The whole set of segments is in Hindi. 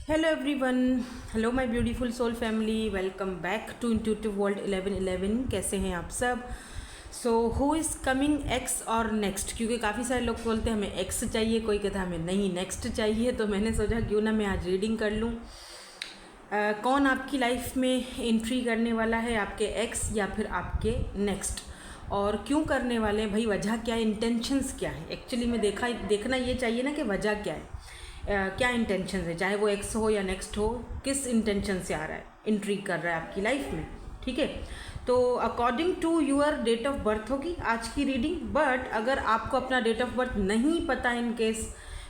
Hello everyone, hello my beautiful soul family, welcome back to Intuitive World 1111। कैसे हैं आप सब? So who is coming x और नेक्स्ट, क्योंकि काफ़ी सारे लोग बोलते हैं हमें एक्स चाहिए, कोई कहता है हमें नहीं नेक्स्ट चाहिए। तो मैंने सोचा क्यों ना मैं आज रीडिंग कर लूँ। कौन आपकी लाइफ में एंट्री करने वाला है, आपके एक्स या फिर आपके नेक्स्ट, और क्यों करने वाले हैं भाई, वजह क्या है, इंटेंशंस क्या है। एक्चुअली में देखना ये चाहिए ना कि वजह क्या है, क्या इंटेंशन है, चाहे वो एक्स हो या नेक्स्ट हो, किस इंटेंशन से आ रहा है, एंट्री कर रहा है आपकी लाइफ में। ठीक है, तो according to your date of birth होगी आज की रीडिंग। बट अगर आपको अपना डेट ऑफ बर्थ नहीं पता, इन केस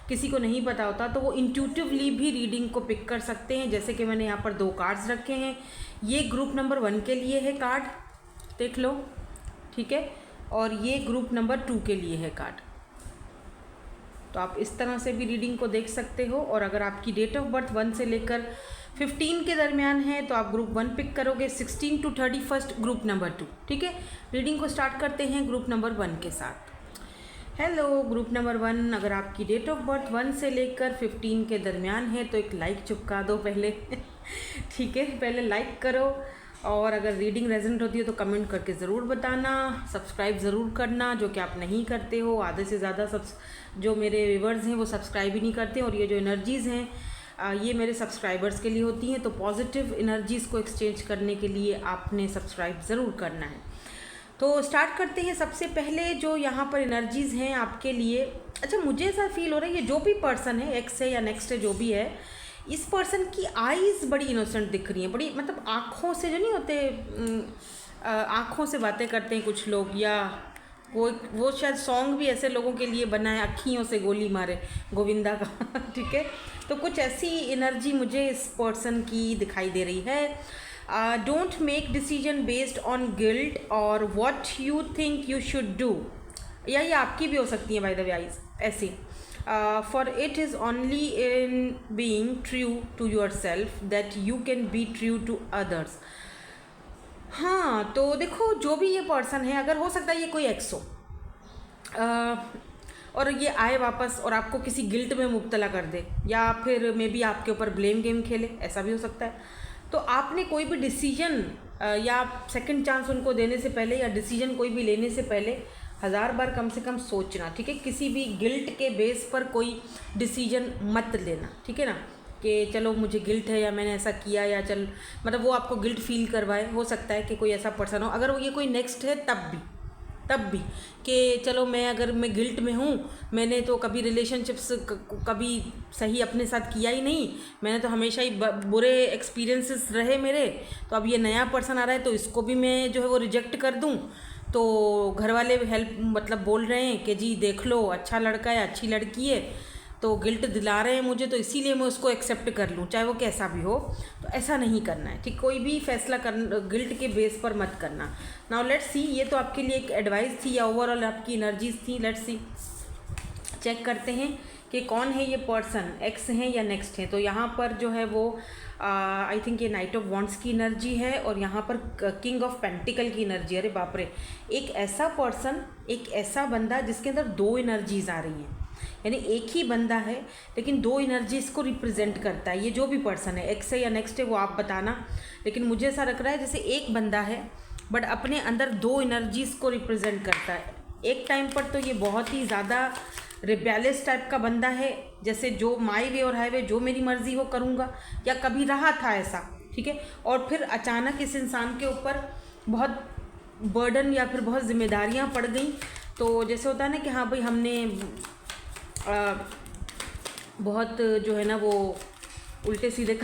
किसी को नहीं पता होता, तो वो इंट्यूटिवली भी रीडिंग को पिक कर सकते हैं। जैसे कि मैंने यहाँ पर 2 कार्ड्स रखे हैं। ये ग्रुप नंबर 1 के लिए है कार्ड, देख लो, ठीक है, और ये ग्रुप नंबर 2 के लिए है कार्ड। तो आप इस तरह से भी रीडिंग को देख सकते हो। और अगर आपकी डेट ऑफ बर्थ 1 से लेकर 15 के दरमियान है तो आप ग्रुप 1 पिक करोगे, 16 to 31 ग्रुप नंबर 2। ठीक है, रीडिंग को स्टार्ट करते हैं ग्रुप नंबर 1 के साथ। हेलो ग्रुप नंबर 1, अगर आपकी डेट ऑफ बर्थ 1 से लेकर 15 के दरमियान है तो एक लाइक चिपका दो पहले। ठीक है, पहले लाइक करो, और अगर रीडिंग रेजोनेट होती है तो कमेंट करके ज़रूर बताना, सब्सक्राइब ज़रूर करना, जो कि आप नहीं करते हो। आधे से ज़्यादा जो मेरे व्यूवर्स हैं वो सब्सक्राइब ही नहीं करते। और ये जो एनर्जीज़ हैं ये मेरे सब्सक्राइबर्स के लिए होती हैं, तो पॉजिटिव एनर्जीज़ को एक्सचेंज करने के लिए आपने सब्सक्राइब ज़रूर करना है। तो स्टार्ट करते हैं। सबसे पहले जो यहाँ पर एनर्जीज़ हैं आपके लिए, अच्छा मुझे ऐसा फील हो रहा है ये जो भी पर्सन है, एक्स है या नेक्स्ट है, जो भी है, इस पर्सन की आईज़ बड़ी इनोसेंट दिख रही हैं, बड़ी मतलब आँखों से जो नहीं होते, आँखों से बातें करते हैं कुछ लोग, या वो शायद सॉन्ग भी ऐसे लोगों के लिए बना है, अखियों से गोली मारे गोविंदा का। ठीक है, तो कुछ ऐसी एनर्जी मुझे इस पर्सन की दिखाई दे रही है। Don't make decision based on guilt और what you think you should do, या ये आपकी भी हो सकती है बाय द वे आइज ऐसी। For it is only in being true to yourself that you can be true to others. हाँ, तो देखो जो भी ये पर्सन है, अगर हो सकता है ये कोई एक्स हो और ये आए वापस और आपको किसी गिल्ट में मुब्तला कर दे, या फिर मे बी आपके ऊपर ब्लेम गेम खेले, ऐसा भी हो सकता है। तो आपने कोई भी डिसीजन या सेकंड चांस उनको देने से पहले, या डिसीजन कोई भी लेने से पहले 1000 बार कम से कम सोचना। ठीक है, किसी भी गिल्ट के बेस पर कोई डिसीजन मत लेना। ठीक है ना, कि चलो मुझे गिल्ट है या मैंने ऐसा किया, या चल मतलब वो आपको गिल्ट फील करवाए। हो सकता है कि कोई ऐसा पर्सन हो, अगर वो ये कोई नेक्स्ट है तब भी कि चलो अगर मैं गिल्ट में हूँ, मैंने तो कभी रिलेशनशिप्स कभी सही अपने साथ किया ही नहीं, मैंने तो हमेशा ही बुरे एक्सपीरियंसेस रहे मेरे, तो अब ये नया पर्सन आ रहा है तो इसको भी मैं जो है वो रिजेक्ट कर दूँ। तो घर वाले हेल्प मतलब बोल रहे हैं कि जी देख लो, अच्छा लड़का है, अच्छी लड़की है, तो गिल्ट दिला रहे हैं मुझे, तो इसीलिए मैं उसको एक्सेप्ट कर लूँ, चाहे वो कैसा भी हो। तो ऐसा नहीं करना है। ठीक, कोई भी फैसला गिल्ट के बेस पर मत करना। नाउ लेट्स सी, ये तो आपके लिए एक एडवाइस थी या ओवरऑल आपकी एनर्जीज थी। लेट्स सी, चेक करते हैं कि कौन है ये पर्सन, एक्स है या नेक्स्ट है। तो यहाँ पर जो है वो आई थिंक ये नाइट ऑफ वॉन्ड्स की एनर्जी है, और यहाँ पर किंग ऑफ पेंटिकल की एनर्जी। अरे बाप रे, एक ऐसा पर्सन, एक ऐसा बंदा जिसके अंदर 2 एनर्जीज आ रही हैं, यानी एक ही बंदा है लेकिन 2 एनर्जीज को रिप्रेजेंट करता है। ये जो भी पर्सन है, एक्स है या नेक्स्ट है, वो आप बताना। लेकिन मुझे ऐसा लग रहा है जैसे एक बंदा है बट अपने अंदर 2 एनर्जीज को रिप्रेजेंट करता है। एक टाइम पर तो ये बहुत ही ज़्यादा रिबेलियस टाइप का बंदा है, जैसे जो माई वे और हाईवे, जो मेरी मर्जी हो करूँगा, या कभी रहा था ऐसा। ठीक है, और फिर अचानक इस इंसान के ऊपर बहुत बर्डन या फिर बहुत जिम्मेदारियाँ पड़ गई। तो जैसे होता है ना कि हाँ भाई हमने बहुत जो है ना वो उल्टे सीधे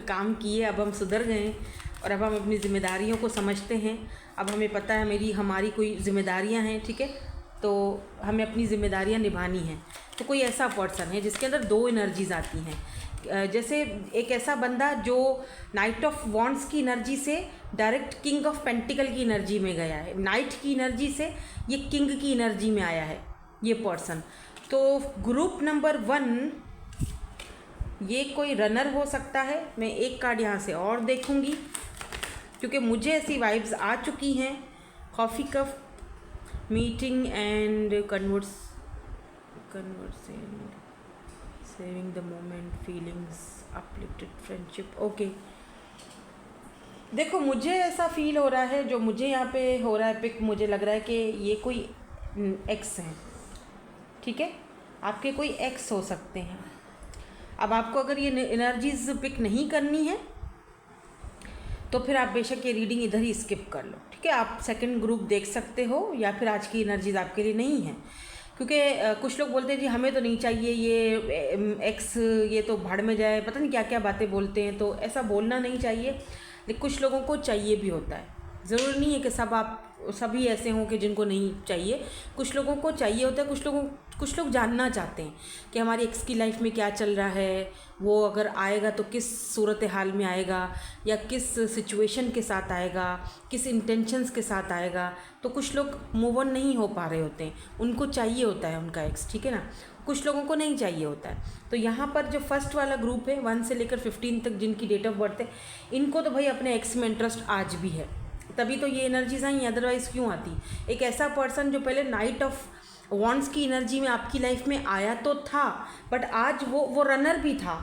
काम किए, अब हम सुधर गए हैं और अब हम अपनी ज़िम्मेदारियों को समझते हैं। अब हमें पता है हमारी कोई ज़िम्मेदारियां हैं। ठीक है, तो हमें अपनी ज़िम्मेदारियां निभानी हैं। तो कोई ऐसा पर्सन है जिसके अंदर 2 एनर्जीज़ आती हैं। जैसे एक ऐसा बंदा जो नाइट ऑफ वॉन्ड्स की एनर्जी से डायरेक्ट किंग ऑफ पेंटिकल की एनर्जी में गया है, नाइट की एनर्जी से ये किंग की एनर्जी में आया है ये पर्सन। तो ग्रुप नंबर 1 ये कोई रनर हो सकता है। मैं एक कार्ड यहाँ से और देखूँगी क्योंकि मुझे ऐसी वाइब्स आ चुकी हैं। Coffee cup, meeting and conversation, saving the moment, feelings, uplifted friendship. Okay, देखो मुझे ऐसा फील हो रहा है, जो मुझे यहाँ पे हो रहा है पिक, मुझे लग रहा है कि ये कोई एक्स हैं, ठीक है, आपके कोई एक्स हो सकते हैं। अब आपको अगर ये एनर्जीज पिक नहीं करनी है तो फिर आप बेशक ये रीडिंग इधर ही स्किप कर लो, ठीक है। आप सेकंड ग्रुप देख सकते हो, या फिर आज की एनर्जीज आपके लिए नहीं है, क्योंकि कुछ लोग बोलते हैं जी हमें तो नहीं चाहिए ये एक्स, ये तो भाड़ में जाए, पता नहीं क्या क्या बातें बोलते हैं, तो ऐसा बोलना नहीं चाहिए। लेकिन कुछ लोगों को चाहिए भी होता है, ज़रूरी नहीं है कि सभी ऐसे हों कि जिनको नहीं चाहिए। कुछ लोगों को चाहिए होता है, कुछ लोग जानना चाहते हैं कि हमारी एक्स की लाइफ में क्या चल रहा है, वो अगर आएगा तो किस सूरत हाल में आएगा, या किस सिचुएशन के साथ आएगा, किस इंटेंशंस के साथ आएगा। तो कुछ लोग मूव ऑन नहीं हो पा रहे होते हैं, उनको चाहिए होता है उनका एक्स, ठीक है ना। कुछ लोगों को नहीं चाहिए होता है। तो यहाँ पर जो फर्स्ट वाला ग्रुप है 1 से लेकर 15 तक जिनकी डेट ऑफ बर्थ है, इनको तो भाई अपने एक्स में इंटरेस्ट आज भी है, तभी तो ये एनर्जीज आई, अदरवाइज़ क्यों आती। एक ऐसा पर्सन जो पहले नाइट ऑफ वॉन्ड्स की एनर्जी में आपकी लाइफ में आया तो था, बट आज वो रनर भी था,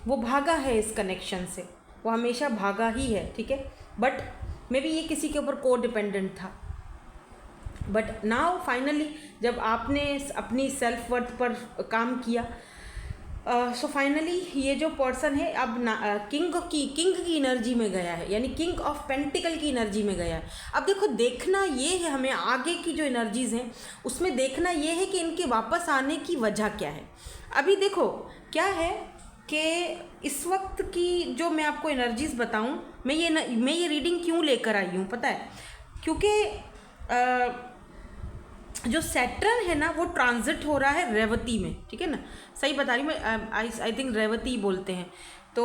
वो भागा है इस कनेक्शन से, वो हमेशा भागा ही है, ठीक है। बट मे बी ये किसी के ऊपर को डिपेंडेंट था, बट नाउ फाइनली जब आपने अपनी सेल्फ वर्थ पर काम किया, सो फाइनली ये जो पर्सन है अब किंग की एनर्जी में गया है, यानी किंग ऑफ पेंटिकल की एनर्जी में गया है। अब देखो, देखना ये है हमें आगे की जो एनर्जीज हैं उसमें देखना ये है कि इनके वापस आने की वजह क्या है। अभी देखो क्या है कि इस वक्त की जो मैं आपको एनर्जीज बताऊं, मैं ये रीडिंग क्यों लेकर आई हूँ पता है, क्योंकि जो सैटर्न है ना वो ट्रांजिट हो रहा है रेवती में, ठीक है ना, सही बता रही मैं, आई थिंक रेवती बोलते हैं। तो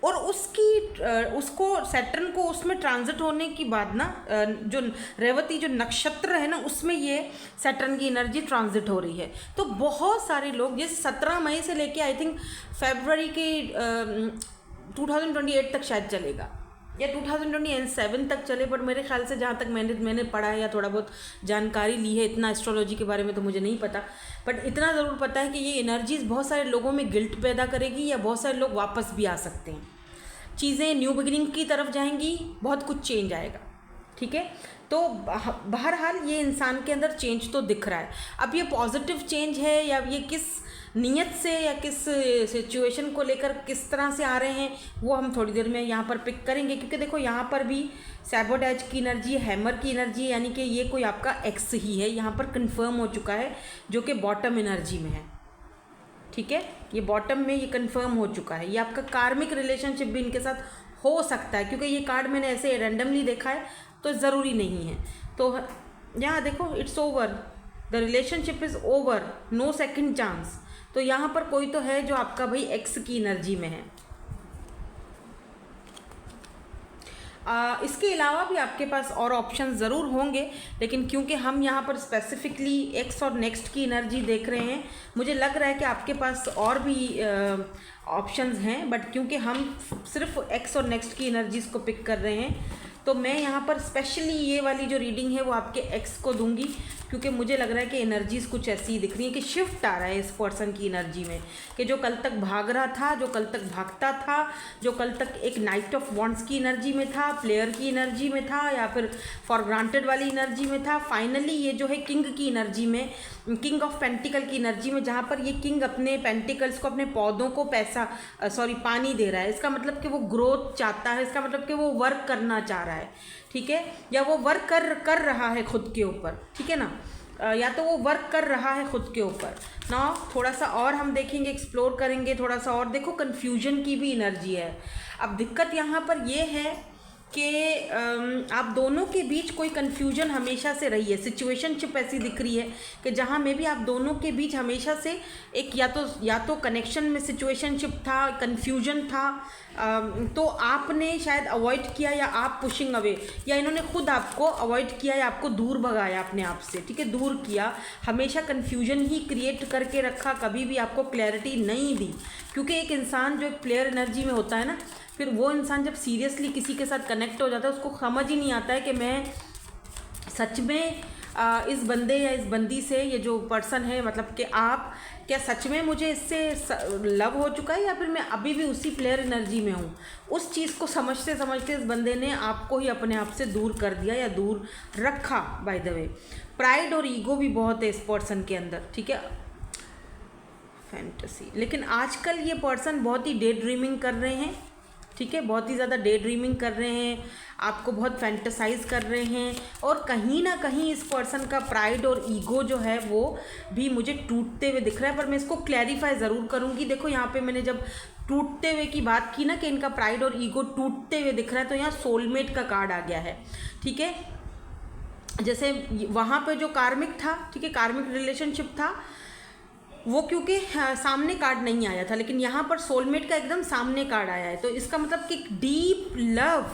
और उसको सैटर्न को उसमें ट्रांजिट होने की बाद ना, जो रेवती जो नक्षत्र है ना उसमें ये सैटर्न की एनर्जी ट्रांजिट हो रही है। तो बहुत सारे लोग, जैसे 17 मई से लेके आई थिंक फरवरी के 2028 तक शायद चलेगा, या 2027 तक चले, बट मेरे ख्याल से जहाँ तक मैंने पढ़ा है या थोड़ा बहुत जानकारी ली है, इतना एस्ट्रोलॉजी के बारे में तो मुझे नहीं पता, बट इतना ज़रूर पता है कि ये एनर्जीज़ बहुत सारे लोगों में गिल्ट पैदा करेगी, या बहुत सारे लोग वापस भी आ सकते हैं, चीज़ें न्यू बिगिनिंग की तरफ जाएंगी, बहुत कुछ चेंज आएगा, ठीक है। तो बहरहाल ये इंसान के अंदर चेंज तो दिख रहा है। अब ये पॉजिटिव चेंज है या ये किस नीयत से या किस सिचुएशन को लेकर किस तरह से आ रहे हैं, वो हम थोड़ी देर में यहाँ पर पिक करेंगे, क्योंकि देखो यहाँ पर भी सैबोटैज की एनर्जी, हैमर की एनर्जी, यानी कि ये कोई आपका एक्स ही है, यहाँ पर कंफर्म हो चुका है, जो कि बॉटम एनर्जी में है, ठीक है। ये बॉटम में ये कंफर्म हो चुका है, ये आपका कार्मिक रिलेशनशिप भी इनके साथ हो सकता है, क्योंकि ये कार्ड मैंने ऐसे रैंडमली देखा है तो ज़रूरी नहीं है। तो यहाँ देखो, it's over, the relationship is over, no second chance. तो यहाँ पर कोई तो है जो आपका भाई एक्स की एनर्जी में है। इसके अलावा भी आपके पास और ऑप्शन ज़रूर होंगे, लेकिन क्योंकि हम यहाँ पर स्पेसिफिकली एक्स और नेक्स्ट की एनर्जी देख रहे हैं, मुझे लग रहा है कि आपके पास और भी ऑप्शंस हैं, बट क्योंकि हम सिर्फ एक्स और नेक्स्ट की एनर्जीज़ को पिक कर रहे हैं, तो मैं यहाँ पर स्पेशली ये वाली जो रीडिंग है वो आपके एक्स को दूंगी, क्योंकि मुझे लग रहा है कि एनर्जीज़ कुछ ऐसी दिख रही है कि शिफ्ट आ रहा है इस पर्सन की एनर्जी में, कि जो कल तक भाग रहा था, जो कल तक भागता था, जो कल तक एक नाइट ऑफ वॉन्ड्स की एनर्जी में था, प्लेयर की एनर्जी में था, या फिर फॉर ग्रांटेड वाली एनर्जी में था, फाइनली ये जो है किंग की एनर्जी में, किंग ऑफ पेंटिकल की एनर्जी में, जहाँ पर ये किंग अपने पेंटिकल्स को, अपने पौधों को पानी दे रहा है। इसका मतलब कि वो ग्रोथ चाहता है, इसका मतलब कि वो वर्क करना चाह रहा है, ठीक है, या वो वर्क कर रहा है खुद के ऊपर, ठीक है ना, या तो वो वर्क कर रहा है खुद के ऊपर ना। थोड़ा सा और हम देखेंगे, एक्सप्लोर करेंगे थोड़ा सा और। देखो, कन्फ्यूजन की भी एनर्जी है। अब दिक्कत यहाँ पर ये है कि आप दोनों के बीच कोई कन्फ्यूजन हमेशा से रही है, सिचुएशनशिप ऐसी दिख रही है कि जहाँ में भी आप दोनों के बीच हमेशा से एक या तो कनेक्शन में सिचुएशनशिप था, कन्फ्यूजन था, तो आपने शायद अवॉइड किया, या आप पुशिंग अवे, या इन्होंने खुद आपको अवॉइड किया या आपको दूर भगाया अपने आप से, ठीक है, दूर किया, हमेशा कन्फ्यूजन ही क्रिएट करके रखा, कभी भी आपको क्लैरिटी नहीं दी। क्योंकि एक इंसान जो एक प्लेयर एनर्जी में होता है ना, फिर वो इंसान जब सीरियसली किसी के साथ कनेक्ट हो जाता है, उसको समझ ही नहीं आता है कि मैं सच में इस बंदे या इस बंदी से, ये जो पर्सन है, मतलब कि आप क्या सच में मुझे इससे लव हो चुका है या फिर मैं अभी भी उसी प्लेयर एनर्जी में हूँ। उस चीज़ को समझते समझते इस बंदे ने आपको ही अपने आप से दूर कर दिया या दूर रखा। बाय द वे प्राइड और ईगो भी बहुत है इस पर्सन के अंदर, ठीक है, फैंटेसी। लेकिन आजकल ये पर्सन बहुत ही डे ड्रीमिंग कर रहे हैं, ठीक है, बहुत ही ज़्यादा डे ड्रीमिंग कर रहे हैं, आपको बहुत फैंटेसाइज कर रहे हैं, और कहीं ना कहीं इस पर्सन का प्राइड और ईगो जो है वो भी मुझे टूटते हुए दिख रहा है। पर मैं इसको क्लैरिफाई ज़रूर करूँगी। देखो यहाँ पे मैंने जब टूटते हुए की बात की ना कि इनका प्राइड और ईगो टूटते हुए दिख रहा है, तो यहाँ सोलमेट का कार्ड आ गया है, ठीक है। जैसे वहाँ पे जो कार्मिक था, ठीक है, कार्मिक रिलेशनशिप था वो, क्योंकि सामने कार्ड नहीं आया था, लेकिन यहाँ पर सोलमेट का एकदम सामने कार्ड आया है। तो इसका मतलब कि डीप लव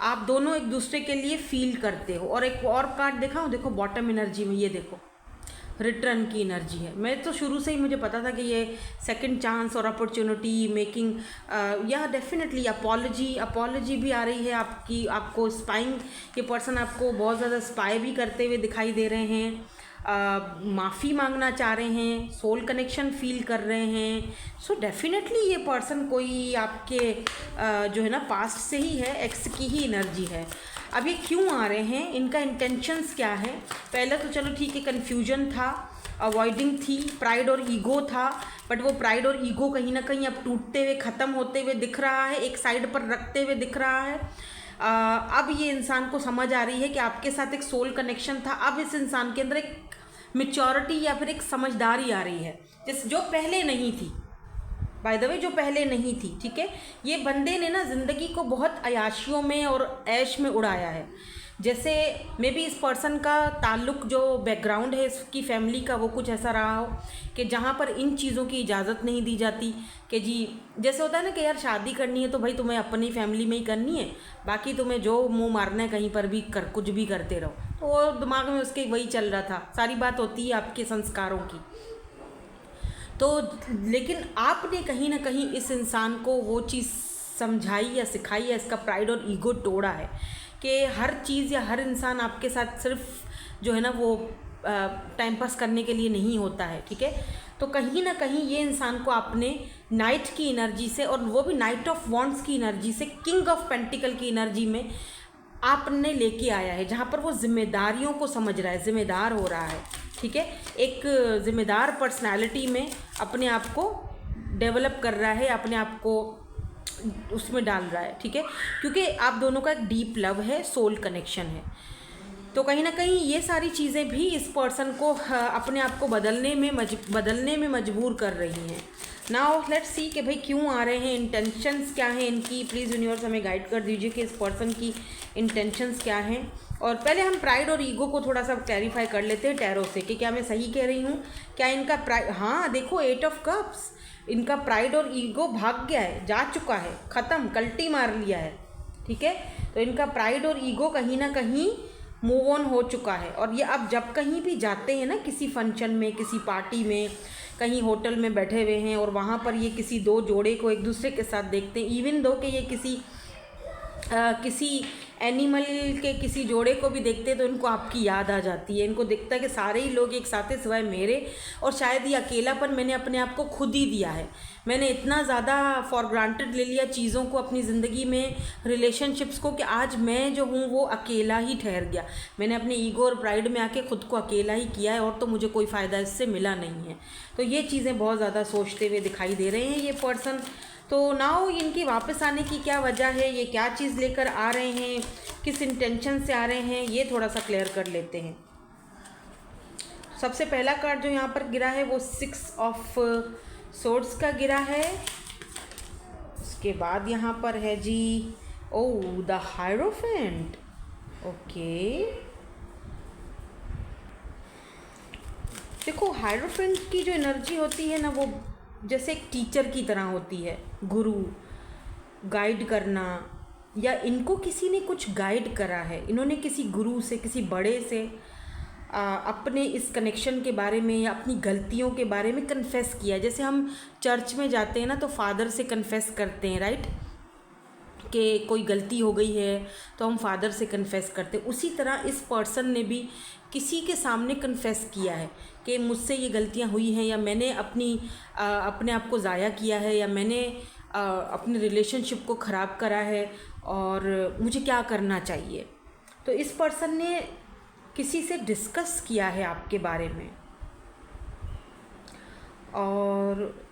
आप दोनों एक दूसरे के लिए फील करते हो। और एक और कार्ड दिखाऊं, देखो बॉटम एनर्जी में, ये देखो रिटर्न की एनर्जी है। मैं तो शुरू से ही मुझे पता था कि ये सेकंड चांस और अपॉर्चुनिटी मेकिंग, या डेफिनेटली अपॉलॉजी भी आ रही है आपकी, आपको स्पाइंग, ये पर्सन आपको बहुत ज़्यादा स्पाई भी करते हुए दिखाई दे रहे हैं, माफ़ी मांगना चाह रहे हैं, सोल कनेक्शन फील कर रहे हैं। सो डेफिनेटली ये पर्सन कोई आपके जो है ना पास्ट से ही है, एक्स की ही एनर्जी है। अब ये क्यों आ रहे हैं, इनका इंटेंशंस क्या है। पहले तो चलो ठीक है, कन्फ्यूजन था, अवॉइडिंग थी, प्राइड और ईगो था, बट वो प्राइड और ईगो कहीं ना कहीं अब टूटते हुए ख़त्म होते हुए दिख रहा है, एक साइड पर रखते हुए दिख रहा है। अब ये इंसान को समझ आ रही है कि आपके साथ एक सोल कनेक्शन था। अब इस इंसान के अंदर एक मैच्योरिटी या फिर एक समझदारी आ रही है, जो पहले नहीं थी, बाय द वे जो पहले नहीं थी, ठीक है। ये बंदे ने ना ज़िंदगी को बहुत अयाशियों में और ऐश में उड़ाया है। जैसे मे बी इस पर्सन का ताल्लुक, जो बैकग्राउंड है इसकी फैमिली का, वो कुछ ऐसा रहा हो कि जहाँ पर इन चीज़ों की इजाज़त नहीं दी जाती, कि जी जैसे होता है ना कि यार शादी करनी है तो भाई तुम्हें अपनी फैमिली में ही करनी है, बाकी तुम्हें जो मुंह मारना है कहीं पर भी कुछ भी करते रहो। तो वो दिमाग में उसके वही चल रहा था। सारी बात होती है आपके संस्कारों की। तो लेकिन आपने कहीं ना कहीं इस इंसान को वो चीज़ समझाई या सिखाई या इसका प्राइड और ईगो तोड़ा है कि हर चीज़ या हर इंसान आपके साथ सिर्फ जो है ना वो टाइम पास करने के लिए नहीं होता है, ठीक है। तो कहीं ना कहीं ये इंसान को आपने नाइट की एनर्जी से, और वो भी नाइट ऑफ वॉन्ड्स की एनर्जी से, किंग ऑफ पेंटिकल की एनर्जी में आपने लेके आया है, जहाँ पर वो जिम्मेदारियों को समझ रहा है, जिम्मेदार हो रहा है, ठीक है। एक जिम्मेदार पर्सनालिटी में अपने आप को डेवलप कर रहा है, अपने आप को उसमें डाल रहा है, ठीक है, क्योंकि आप दोनों का एक डीप लव है, सोल कनेक्शन है। तो कहीं ना कहीं ये सारी चीज़ें भी इस पर्सन को अपने आप को बदलने में मजबूर कर रही हैं। नाउ लेट्स सी कि भाई क्यों आ रहे हैं, इंटेंशंस क्या हैं इनकी। प्लीज़ यूनिवर्स हमें गाइड कर दीजिए कि इस पर्सन की इंटेंशंस क्या हैं। और पहले हम प्राइड और ईगो को थोड़ा सा क्लैरिफाई कर लेते हैं टैरो से कि क्या मैं सही कह रही हूँ। क्या इनका प्राइड, हाँ देखो 8 ऑफ कप्स, इनका प्राइड और ईगो भाग गया है, जा चुका है, ख़त्म, कल्टी मार लिया है, ठीक है। तो इनका प्राइड और ईगो कहीं ना कहीं मूव ऑन हो चुका है। और ये अब जब कहीं भी जाते हैं ना, किसी फंक्शन में, किसी पार्टी में, कहीं होटल में बैठे हुए हैं और वहाँ पर ये किसी दो जोड़े को एक दूसरे के साथ देखते हैं, इवन दो कि ये किसी एनिमल के किसी जोड़े को भी देखते हैं तो इनको आपकी याद आ जाती है। इनको दिखता है कि सारे ही लोग एक साथ हैं सिवाय मेरे, और शायद ये अकेलापन मैंने अपने आप को खुद ही दिया है। मैंने इतना ज़्यादा फॉर ग्रांटेड ले लिया चीज़ों को अपनी ज़िंदगी में, रिलेशनशिप्स को, कि आज मैं जो हूँ वो अकेला ही ठहर गया। मैंने अपने ईगो और प्राइड में आके खुद को अकेला ही किया है, और तो मुझे कोई फ़ायदा इससे मिला नहीं है। तो ये चीज़ें बहुत ज़्यादा सोचते हुए दिखाई दे रहे हैं ये पर्सन। तो नाउ इनकी वापस आने की क्या वजह है, ये क्या चीज़ लेकर आ रहे हैं, किस इंटेंशन से आ रहे हैं, ये थोड़ा सा क्लियर कर लेते हैं। सबसे पहला कार्ड जो यहाँ पर गिरा है वो 6 ऑफ सोर्ड्स का गिरा है। उसके बाद यहाँ पर है जी द हायरोफेंट। ओके, देखो हायरोफेंट की जो एनर्जी होती है ना, वो जैसे एक टीचर की तरह होती है, गुरु, गाइड करना, या इनको किसी ने कुछ गाइड करा है, इन्होंने किसी गुरु से, किसी बड़े से अपने इस कनेक्शन के बारे में या अपनी गलतियों के बारे में कन्फेस किया। जैसे हम चर्च में जाते हैं ना तो फादर से कन्फेस करते हैं, राइट, कि कोई गलती हो गई है तो हम फादर से कन्फेस करते, उसी तरह इस पर्सन ने भी किसी के सामने कन्फेस किया है कि मुझसे ये गलतियाँ हुई हैं, या मैंने अपने आप को ज़ाया किया है, या मैंने अपने रिलेशनशिप को ख़राब करा है और मुझे क्या करना चाहिए। तो इस पर्सन ने किसी से डिस्कस किया है आपके बारे में, और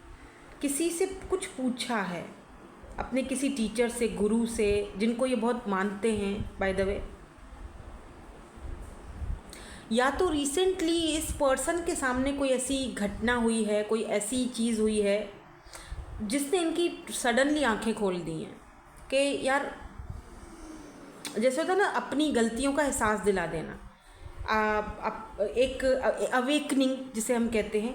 किसी से कुछ पूछा है, अपने किसी टीचर से, गुरु से, जिनको ये बहुत मानते हैं बाय द वे। या तो रिसेंटली इस पर्सन के सामने कोई ऐसी घटना हुई है, कोई ऐसी चीज़ हुई है जिसने इनकी सडनली आंखें खोल दी हैं कि यार, जैसे होता है ना अपनी गलतियों का एहसास दिला देना, एक अवेकनिंग जिसे हम कहते हैं,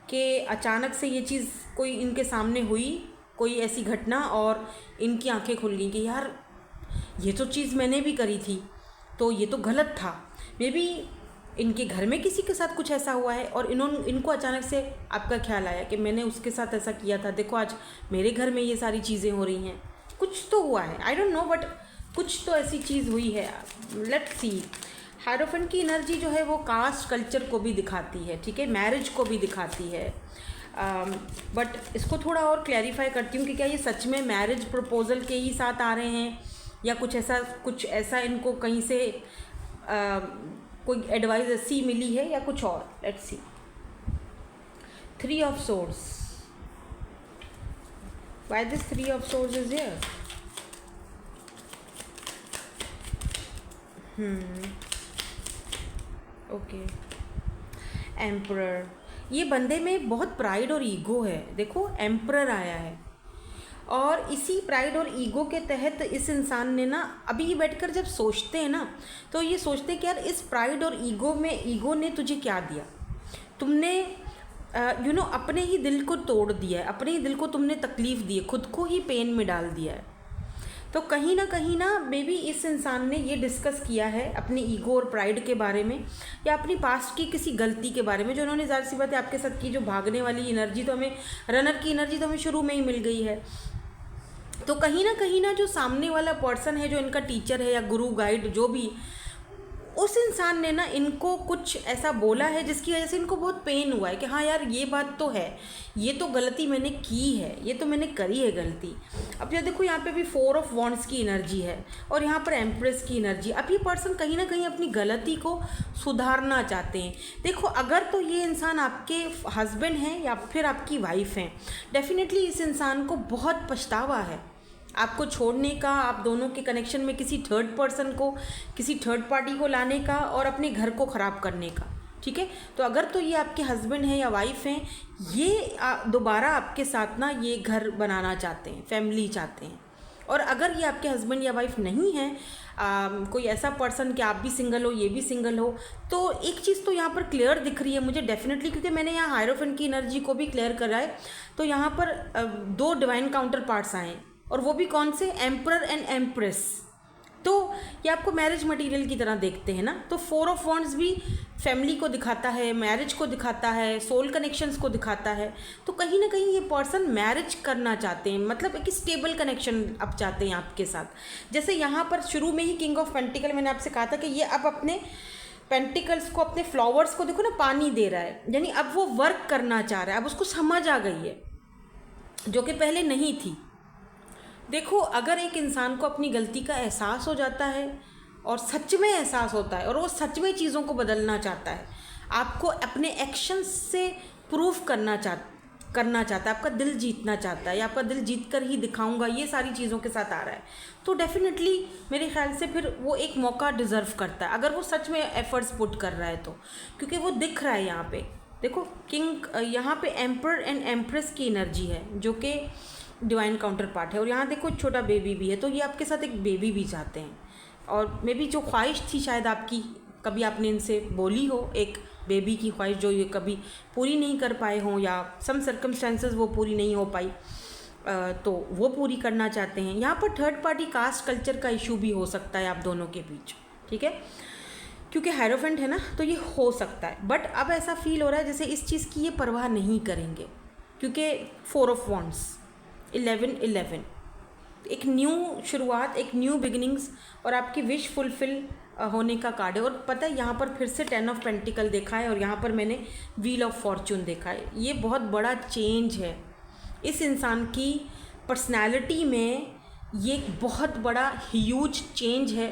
कि अचानक से ये चीज़ कोई इनके सामने हुई, कोई ऐसी घटना, और इनकी आंखें खुल गई कि यार ये तो चीज़ मैंने भी करी थी, तो ये तो गलत था। मे बी इनके घर में किसी के साथ कुछ ऐसा हुआ है और इनको अचानक से आपका ख्याल आया कि मैंने उसके साथ ऐसा किया था, देखो आज मेरे घर में ये सारी चीज़ें हो रही हैं, कुछ तो हुआ है, आई डोंट नो, बट कुछ तो ऐसी चीज़ हुई है। Let's see. हायरोफेंट की एनर्जी जो है वो कास्ट कल्चर को भी दिखाती है, ठीक है, मैरिज को भी दिखाती है, बट इसको थोड़ा और क्लैरिफाई करती हूँ कि क्या ये सच में मैरिज प्रपोजल के ही साथ आ रहे हैं, या कुछ ऐसा इनको कहीं से कोई एडवाइस ऐसी मिली है, या कुछ और। Let's see. 3 of swords, why this 3 of swords is here. Okay. Emperor, ये बंदे में बहुत प्राइड और ईगो है, देखो एम्परर आया है, और इसी प्राइड और ईगो के तहत इस इंसान ने ना अभी बैठकर जब सोचते हैं ना, तो ये सोचते हैं कि यार इस प्राइड और ईगो ने तुझे क्या दिया, तुमने अपने ही दिल को तोड़ दिया है, अपने ही दिल को तुमने तकलीफ़ दी है, खुद को ही पेन में डाल दिया है। तो कहीं ना मे बी इस इंसान ने ये डिस्कस किया है अपनी ईगो और प्राइड के बारे में, या अपनी पास्ट की किसी गलती के बारे में जो उन्होंने, ज़ाहिर सी बात है आपके साथ की, जो भागने वाली एनर्जी तो हमें, रनर की एनर्जी तो हमें शुरू में ही मिल गई है। तो कहीं ना जो सामने वाला पर्सन है, जो इनका टीचर है या गुरु गाइड जो भी, उस इंसान ने ना इनको कुछ ऐसा बोला है जिसकी वजह से इनको बहुत पेन हुआ है कि हाँ यार ये बात तो है, ये तो गलती मैंने की है, ये तो मैंने करी है गलती। अब ये देखो यहाँ पे भी 4 ऑफ वॉन्ड्स की एनर्जी है और यहाँ पर एम्प्रेस की एनर्जी। अब ये पर्सन कहीं ना कहीं अपनी गलती को सुधारना चाहते हैं। देखो अगर तो ये इंसान आपके हस्बैंड हैं या फिर आपकी वाइफ हैं, डेफिनेटली इस इंसान को बहुत पछतावा है आपको छोड़ने का, आप दोनों के कनेक्शन में किसी थर्ड पर्सन को, किसी थर्ड पार्टी को लाने का और अपने घर को ख़राब करने का, ठीक है। तो अगर तो ये आपके हस्बैंड हैं या वाइफ हैं, ये दोबारा आपके साथ ना ये घर बनाना चाहते हैं, फैमिली चाहते हैं। और अगर ये आपके हस्बैंड या वाइफ नहीं है, कोई ऐसा पर्सन कि आप भी सिंगल हो, ये भी सिंगल हो, तो एक चीज़ तो यहाँ पर क्लियर दिख रही है मुझे डेफिनेटली, क्योंकि मैंने यहाँ हायरोफेंट की एनर्जी को भी क्लियर करा है। तो यहाँ पर 2 डिवाइन काउंटर पार्ट्स आए हैं, और वो भी कौन से, एम्परर एंड एम्प्रेस। तो ये आपको मैरिज मटेरियल की तरह देखते हैं ना। तो 4 ऑफ वॉन्ड्स भी फैमिली को दिखाता है, मैरिज को दिखाता है, सोल कनेक्शंस को दिखाता है। तो कहीं ना कहीं ये पर्सन मैरिज करना चाहते हैं, मतलब एक स्टेबल कनेक्शन अब चाहते हैं आपके साथ। जैसे यहाँ पर शुरू में ही किंग ऑफ पेंटिकल, मैंने आपसे कहा था कि ये अब अपने पेंटिकल्स को, अपने फ्लावर्स को देखो ना पानी दे रहा है, यानी अब वो वर्क करना चाह रहा है, अब उसको समझ आ गई है जो कि पहले नहीं थी। देखो अगर एक इंसान को अपनी गलती का एहसास हो जाता है और सच में एहसास होता है और वो सच में चीज़ों को बदलना चाहता है, आपको अपने एक्शंस से प्रूफ करना चाहता है, आपका दिल जीतना चाहता है, या आपका दिल जीत कर ही दिखाऊंगा, ये सारी चीज़ों के साथ आ रहा है, तो डेफिनेटली मेरे ख्याल से फिर वो एक मौका डिज़र्व करता है, अगर वो सच में एफर्ट्स पुट कर रहा है तो, क्योंकि वो दिख रहा है यहाँ पे। देखो किंग, यहाँ पे एम्पर एंड एम्प्रेस की एनर्जी है जो कि डिवाइन काउंटर पार्ट है, और यहाँ देखो छोटा बेबी भी है, तो ये आपके साथ एक बेबी भी चाहते हैं। और मे बी जो ख्वाहिश थी शायद आपकी, कभी आपने इनसे बोली हो, एक बेबी की ख्वाहिश जो ये कभी पूरी नहीं कर पाए हों, या सम सर्कमस्टेंसेस वो पूरी नहीं हो पाई, तो वो पूरी करना चाहते हैं। यहाँ पर थर्ड पार्टी कास्ट कल्चर का इशू भी हो सकता है आप दोनों के बीच, ठीक है, क्योंकि हायरोफेंट है ना, तो ये हो सकता है। बट अब ऐसा फील हो रहा है जैसे इस चीज़ की ये परवाह नहीं करेंगे, क्योंकि 4 ऑफ वॉन्ड्स 11-11, एक न्यू शुरुआत, एक न्यू बिगिनिंग्स और आपकी विश फुलफिल होने का कार्ड है। और पता है यहाँ पर फिर से 10 ऑफ पेंटिकल देखा है और यहाँ पर मैंने व्हील ऑफ फॉर्चून देखा है। ये बहुत बड़ा चेंज है इस इंसान की पर्सनैलिटी में, ये एक बहुत बड़ा ह्यूज चेंज है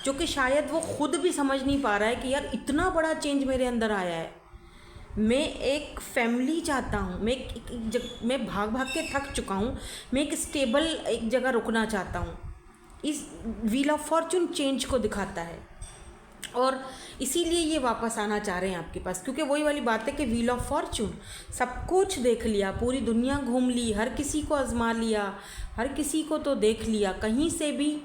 जो कि शायद वो खुद भी समझ नहीं पा रहा है कि यार इतना बड़ा चेंज मेरे अंदर आया है। मैं एक फैमिली चाहता हूँ, मैं भाग भाग के थक चुका हूँ, मैं एक स्टेबल एक जगह रुकना चाहता हूँ। इस व्हील ऑफ फॉर्चून चेंज को दिखाता है और इसीलिए ये वापस आना चाह रहे हैं आपके पास, क्योंकि वही वाली बात है कि व्हील ऑफ फॉर्चून सब कुछ देख लिया, पूरी दुनिया घूम ली, हर किसी को आजमा लिया, हर किसी को तो देख लिया, कहीं से भी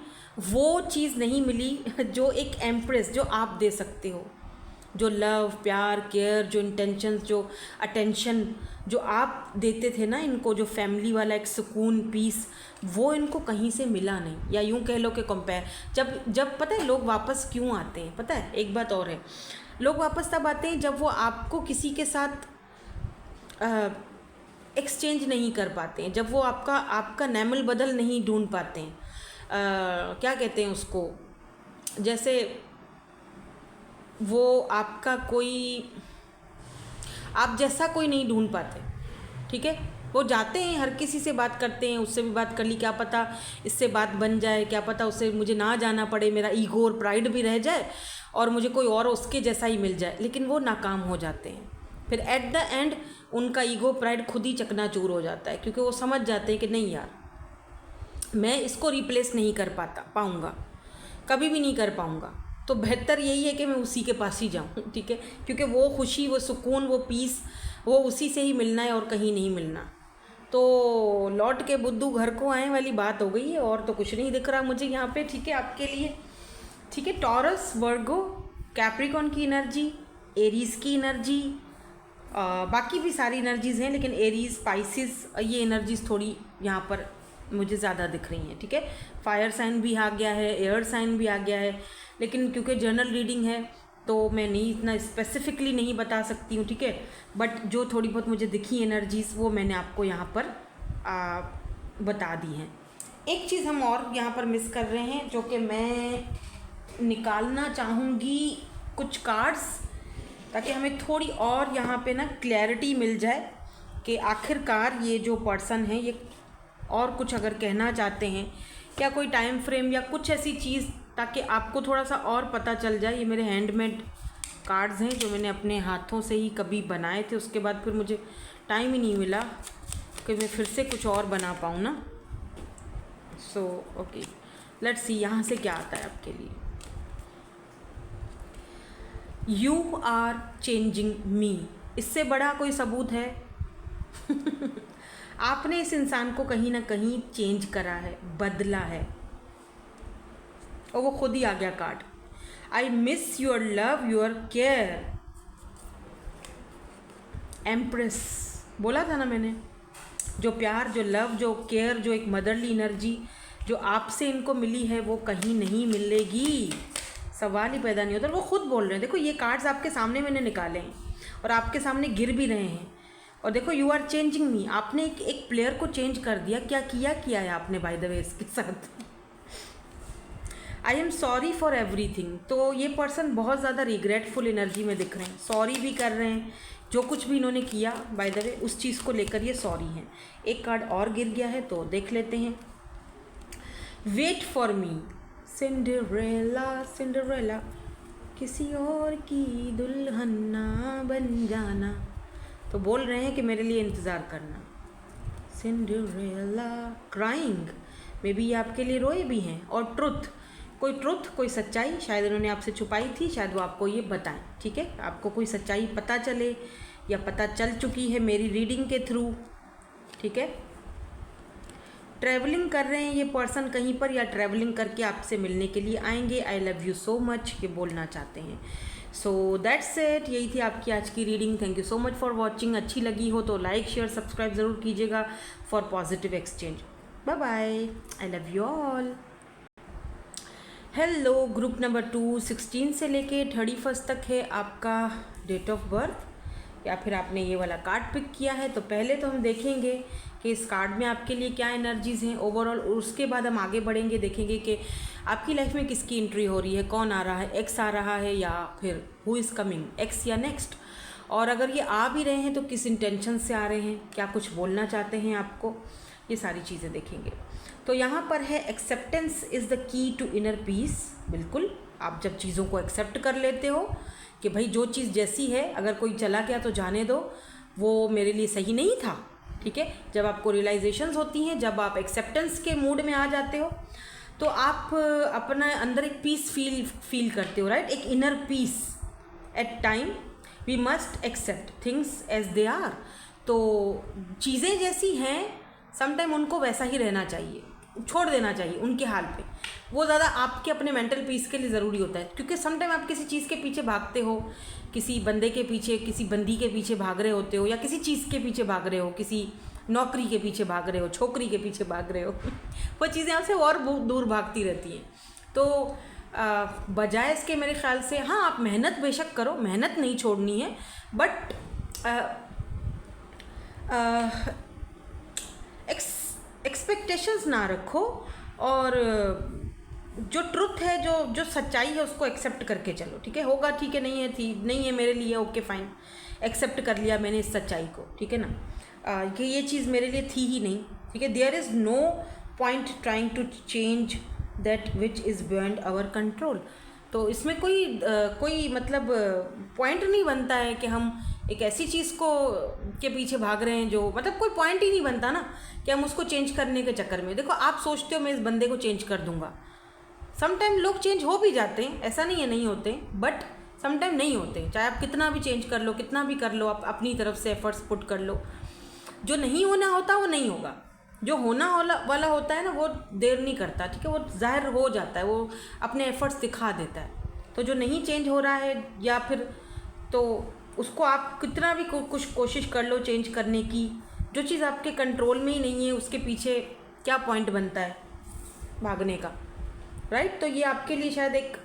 वो चीज़ नहीं मिली जो एक एम्प्रेस जो आप दे सकते हो, जो लव, प्यार, केयर, जो इंटेंशंस, जो अटेंशन जो आप देते थे ना इनको, जो फैमिली वाला एक सुकून, पीस, वो इनको कहीं से मिला नहीं। या यूँ कह लो कि कंपेयर जब पता है लोग वापस क्यों आते हैं, पता है एक बात और है, लोग वापस तब आते हैं जब वो आपको किसी के साथ एक्सचेंज नहीं कर पाते हैं, जब वो आपका नैमल बदल नहीं ढूंढ पाते हैं, क्या कहते हैं उसको, जैसे वो आपका कोई आप जैसा कोई नहीं ढूंढ पाते, ठीक है। वो जाते हैं, हर किसी से बात करते हैं, उससे भी बात कर ली, क्या पता इससे बात बन जाए, क्या पता उससे मुझे ना जाना पड़े, मेरा ईगो और प्राइड भी रह जाए और मुझे कोई और उसके जैसा ही मिल जाए, लेकिन वो नाकाम हो जाते हैं। फिर एट द एंड उनका ईगो प्राइड खुद ही चकनाचूर हो जाता है, क्योंकि वो समझ जाते हैं कि नहीं यार मैं इसको रिप्लेस नहीं कर पाऊँगा, कभी भी नहीं कर पाऊँगा, तो बेहतर यही है कि मैं उसी के पास ही जाऊँ, ठीक है, क्योंकि वो खुशी, वो सुकून, वो पीस, वो उसी से ही मिलना है और कहीं नहीं मिलना। तो लौट के बुद्धू घर को आए वाली बात हो गई है, और तो कुछ नहीं दिख रहा मुझे यहाँ पे, ठीक है, आपके लिए, ठीक है। टॉरस, वर्गो, कैप्रिकॉन की एनर्जी, एरीज़ की एनर्जी, बाकी भी सारी एनर्जीज़ हैं, लेकिन एरीज़, स्पाइसिस, ये एनर्जीज़ थोड़ी यहाँ पर मुझे ज़्यादा दिख रही हैं, ठीक है। फायर साइन भी आ गया है, एयर साइन भी आ गया है, लेकिन क्योंकि जर्नल रीडिंग है तो मैं नहीं इतना स्पेसिफिकली नहीं बता सकती हूँ, ठीक है। बट जो थोड़ी बहुत मुझे दिखी एनर्जीज़ वो मैंने आपको यहाँ पर बता दी हैं। एक चीज़ हम और यहाँ पर मिस कर रहे हैं, जो कि मैं निकालना चाहूँगी कुछ कार्ड्स, ताकि हमें थोड़ी और यहाँ पे ना क्लैरिटी मिल जाए कि आखिरकार ये जो पर्सन है ये और कुछ अगर कहना चाहते हैं, क्या कोई टाइम फ्रेम या कुछ ऐसी चीज़, ताकि आपको थोड़ा सा और पता चल जाए। ये मेरे हैंडमेड कार्ड्स हैं जो मैंने अपने हाथों से ही कभी बनाए थे, उसके बाद फिर मुझे टाइम ही नहीं मिला कि मैं फिर से कुछ और बना पाऊँ ना। सो ओके, लेट्स सी यहाँ से क्या आता है आपके लिए। यू आर चेंजिंग मी, इससे बड़ा कोई सबूत है? आपने इस इंसान को कहीं ना कहीं चेंज करा है, बदला है, और वो खुद ही आ गया card. I miss your love, your care, empress, बोला था ना मैंने, जो प्यार, जो लव, जो केयर, जो एक मदरली एनर्जी जो आपसे इनको मिली है वो कहीं नहीं मिलेगी, सवाल ही पैदा नहीं होता। वो खुद बोल रहे हैं, देखो ये कार्ड्स आपके सामने मैंने निकाले हैं और आपके सामने गिर भी रहे हैं, और देखो यू आर चेंजिंग मी, आपने एक प्लेयर को चेंज कर दिया। क्या किया है आपने बाय द वे इसके साथ? I am sorry for everything, तो ये पर्सन बहुत ज़्यादा रिग्रेटफुल एनर्जी में दिख रहे हैं, सॉरी भी कर रहे हैं, जो कुछ भी इन्होंने किया बाय द वे उस चीज़ को लेकर ये सॉरी हैं। एक कार्ड और गिर गया है तो देख लेते हैं। Wait for me, Cinderella, Cinderella, किसी और की दुल्हन ना बन जाना, तो बोल रहे हैं कि मेरे लिए इंतज़ार करना। सिंड्रेला क्राइंग, मे बी ये आपके लिए रोए भी हैं। और ट्रुथ, कोई सच्चाई शायद इन्होंने आपसे छुपाई थी, शायद वो आपको ये बताएं, ठीक है, आपको कोई सच्चाई पता चले या पता चल चुकी है मेरी रीडिंग के थ्रू, ठीक है। ट्रैवलिंग कर रहे हैं ये पर्सन कहीं पर, या ट्रैवलिंग करके आपसे मिलने के लिए आएंगे। आई लव यू सो मच ये बोलना चाहते हैं। सो दैट्स इट, यही थी आपकी आज की reading. Thank you so much for watching. अच्छी लगी हो तो लाइक, शेयर, सब्सक्राइब ज़रूर कीजिएगा for positive exchange. Bye bye, I love you all. Hello, group number 2, 16 से लेके 31 तक है आपका डेट ऑफ बर्थ, या फिर आपने ये वाला कार्ड पिक किया है। तो पहले तो हम देखेंगे कि इस कार्ड में आपके लिए क्या एनर्जीज़ हैं ओवरऑल। उसके बाद हम आगे बढ़ेंगे, देखेंगे कि आपकी लाइफ में किसकी एंट्री हो रही है, कौन आ रहा है, एक्स आ रहा है या फिर हु इज़ कमिंग, एक्स या नेक्स्ट। और अगर ये आ भी रहे हैं तो किस इंटेंशन से आ रहे हैं, क्या कुछ बोलना चाहते हैं आपको, ये सारी चीज़ें देखेंगे। तो यहाँ पर है acceptance is the key to inner peace. बिल्कुल, आप जब चीज़ों को एक्सेप्ट कर लेते हो कि भाई जो चीज़ जैसी है, अगर कोई चला गया तो जाने दो, वो मेरे लिए सही नहीं था, ठीक है। जब आपको रियलाइजेशंस होती हैं, जब आप एक्सेप्टेंस के मूड में आ जाते हो, तो आप अपना अंदर एक पीस फील करते हो, राइट, एक inner peace. At time we must accept things as they are. तो चीज़ें जैसी हैं समटाइम उनको वैसा ही रहना चाहिए, छोड़ देना चाहिए उनके हाल पे। वो ज़्यादा आपके अपने मेंटल पीस के लिए ज़रूरी होता है, क्योंकि समटाइम आप किसी चीज़ के पीछे भागते हो, किसी बंदे के पीछे, किसी बंदी के पीछे भाग रहे होते हो, या किसी चीज़ के पीछे भाग रहे हो, किसी नौकरी के पीछे भाग रहे हो, छोकरी के पीछे भाग रहे हो वो चीज़ें आपसे और दूर भागती रहती हैं। तो बजाय इसके मेरे ख्याल से हाँ, आप मेहनत बेशक करो, मेहनत नहीं छोड़नी है, बट एक्सपेक्टेशंस ना रखो, और जो ट्रुथ है, जो सच्चाई है, उसको एक्सेप्ट करके चलो, ठीक है। होगा ठीक है, नहीं है मेरे लिए, ओके फाइन, एक्सेप्ट कर लिया मैंने इस सच्चाई को, ठीक है ना, कि ये चीज़ मेरे लिए थी ही नहीं, ठीक है। There is no point trying to change that which is beyond our control. तो इसमें कोई मतलब पॉइंट नहीं बनता है कि हम एक ऐसी चीज़ के पीछे भाग रहे हैं, जो मतलब कोई पॉइंट ही नहीं बनता ना कि हम उसको चेंज करने के चक्कर में। देखो, आप सोचते हो मैं इस बंदे को चेंज कर दूंगा, समटाइम लोग चेंज हो भी जाते हैं, ऐसा नहीं है नहीं होते, बट समटाइम नहीं होते। चाहे आप कितना भी चेंज कर लो, कितना भी कर लो, आप अपनी तरफ से एफर्ट्स पुट कर लो, जो नहीं होना होता वो नहीं होगा, जो होना वाला होता है ना, वो देर नहीं करता, ठीक है, वो जाहिर हो जाता है, वो अपने एफर्ट्स दिखा देता है। तो जो नहीं चेंज हो रहा है, या फिर तो उसको आप कितना भी कुछ कोशिश कर लो चेंज करने की, जो चीज़ आपके कंट्रोल में ही नहीं है, उसके पीछे क्या पॉइंट बनता है भागने का, राइट। तो ये आपके लिए शायद एक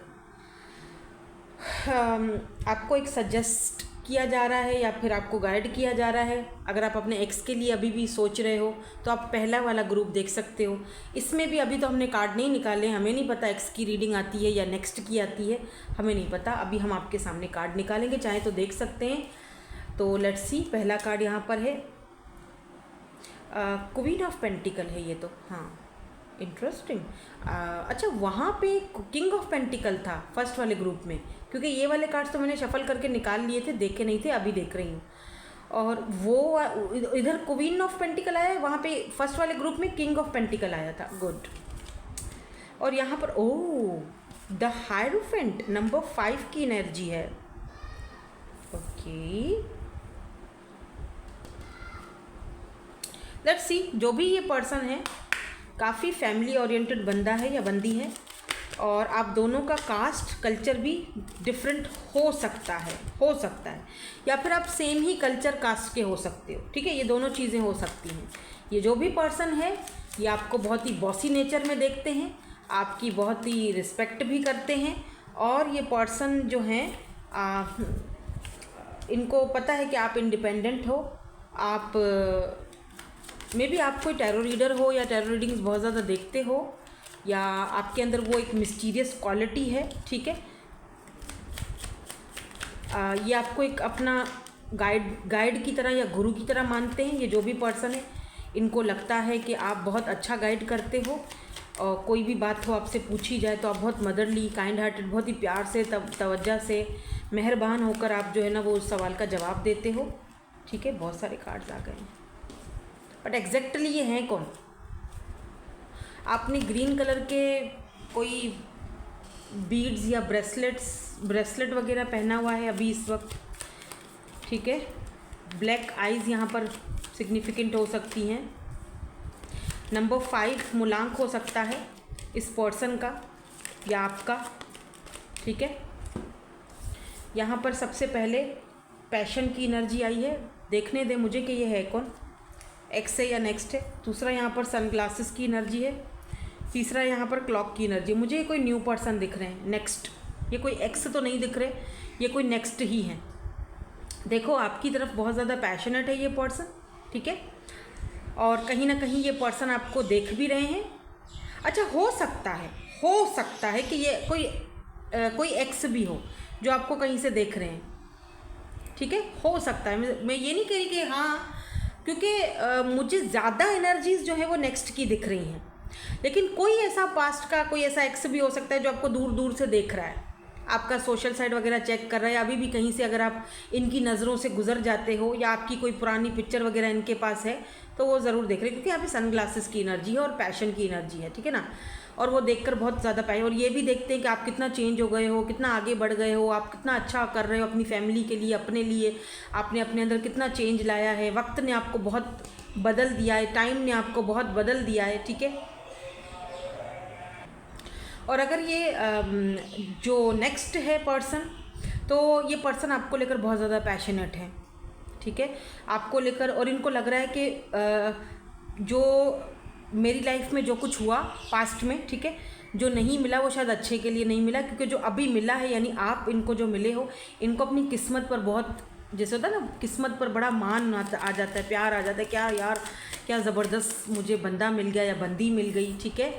आपको एक सजेस्ट किया जा रहा है, या फिर आपको गाइड किया जा रहा है। अगर आप अपने एक्स के लिए अभी भी सोच रहे हो, तो आप पहला वाला ग्रुप देख सकते हो। इसमें भी अभी तो हमने कार्ड नहीं निकाले, हमें नहीं पता एक्स की रीडिंग आती है या नेक्स्ट की आती है, हमें नहीं पता। अभी हम आपके सामने कार्ड निकालेंगे, चाहे तो देख सकते हैं। तो लेट्स सी, पहला कार्ड यहाँ पर है क्वीन ऑफ पेंटिकल है ये, तो हाँ, इंटरेस्टिंग। अच्छा, वहाँ पे किंग ऑफ पेंटिकल था फर्स्ट वाले ग्रुप में, क्योंकि ये वाले कार्ड्स तो मैंने शफल करके निकाल लिए थे, देखे नहीं थे, अभी देख रही हूँ। और वो इधर क्वीन ऑफ पेंटिकल आया है, वहाँ पे फर्स्ट वाले ग्रुप में किंग ऑफ पेंटिकल आया था, गुड। और यहाँ पर द हायरोफेंट नंबर 5 की एनर्जी है, ओके। लेट्स सी, जो भी ये पर्सन है काफ़ी फैमिली ओरिएंटेड बंदा है या बंदी है, और आप दोनों का कास्ट कल्चर भी डिफरेंट हो सकता है, या फिर आप सेम ही कल्चर कास्ट के हो सकते हो, ठीक है। ये दोनों चीज़ें हो सकती हैं। ये जो भी पर्सन है, ये आपको बहुत ही बॉसी नेचर में देखते हैं, आपकी बहुत ही रिस्पेक्ट भी करते हैं, और ये पर्सन जो हैं इनको पता है कि आप इंडिपेंडेंट हो, आप मे बी आप कोई टैरो रीडर हो, या टैरो रीडिंग्स बहुत ज़्यादा देखते हो, या आपके अंदर वो एक मिस्टीरियस क्वालिटी है, ठीक है। ये आपको एक अपना गाइड की तरह या गुरु की तरह मानते हैं। ये जो भी पर्सन है, इनको लगता है कि आप बहुत अच्छा गाइड करते हो, और कोई भी बात हो आपसे पूछी जाए तो आप बहुत मदरली, काइंड हार्टेड, बहुत ही प्यार से, तवज्जो से, मेहरबान होकर आप जो है ना वो उस सवाल का जवाब देते हो, ठीक है। बहुत सारे कार्ड्स आ गए हैं, बट एग्जैक्टली ये हैं कौन? आपने ग्रीन कलर के कोई बीड्स या ब्रेसलेट वगैरह पहना हुआ है अभी इस वक्त, ठीक है। ब्लैक आइज़ यहाँ पर सिग्निफिकेंट हो सकती हैं। नंबर 5 मूलांक हो सकता है इस पर्सन का या आपका, ठीक है। यहाँ पर सबसे पहले पैशन की एनर्जी आई है, देखने दे मुझे कि ये है कौन, एक्स है या नेक्स्ट है। दूसरा यहाँ पर सनग्लासेस की एनर्जी है। तीसरा यहाँ पर क्लॉक की एनर्जी। मुझे ये कोई न्यू पर्सन दिख रहे हैं, नेक्स्ट। ये कोई एक्स तो नहीं दिख रहे, ये कोई नेक्स्ट ही हैं। देखो, आपकी तरफ बहुत ज़्यादा पैशनेट है ये पर्सन, ठीक है। और कहीं ना कहीं ये पर्सन आपको देख भी रहे हैं। अच्छा, हो सकता है कि ये कोई एक्स भी हो जो आपको कहीं से देख रहे हैं, ठीक है, हो सकता है। मैं ये नहीं कह रही कि हाँ, क्योंकि मुझे ज़्यादा एनर्जीज जो है वो नेक्स्ट की दिख रही हैं, लेकिन कोई ऐसा पास्ट का कोई ऐसा एक्स भी हो सकता है जो आपको दूर दूर से देख रहा है, आपका सोशल साइट वगैरह चेक कर रहा है। अभी भी कहीं से अगर आप इनकी नज़रों से गुजर जाते हो या आपकी कोई पुरानी पिक्चर वगैरह इनके पास है तो वो ज़रूर देख रहे हैं, क्योंकि यहाँ पे सन ग्लासेस की एनर्जी है और पैशन की एनर्जी है, ठीक है ना। और वो देखकर बहुत ज़्यादा पैशन, और ये भी देखते हैं कि आप कितना चेंज हो गए हो, कितना आगे बढ़ गए हो, आप कितना अच्छा कर रहे हो अपनी फैमिली के लिए, अपने लिए। आपने अपने अंदर कितना चेंज लाया है, वक्त ने आपको बहुत बदल दिया है, टाइम ने आपको बहुत बदल दिया है, ठीक है। और अगर ये जो नेक्स्ट है पर्सन, तो ये पर्सन आपको लेकर बहुत ज़्यादा पैशनेट है, ठीक है, आपको लेकर। और इनको लग रहा है कि जो मेरी लाइफ में जो कुछ हुआ पास्ट में, ठीक है, जो नहीं मिला वो शायद अच्छे के लिए नहीं मिला, क्योंकि जो अभी मिला है यानी आप इनको जो मिले हो, इनको अपनी किस्मत पर बहुत, जैसे होता है ना, किस्मत पर बड़ा मान आ जाता है, प्यार आ जाता है, क्या यार क्या ज़बरदस्त मुझे बंदा मिल गया या बंदी मिल गई, ठीक है।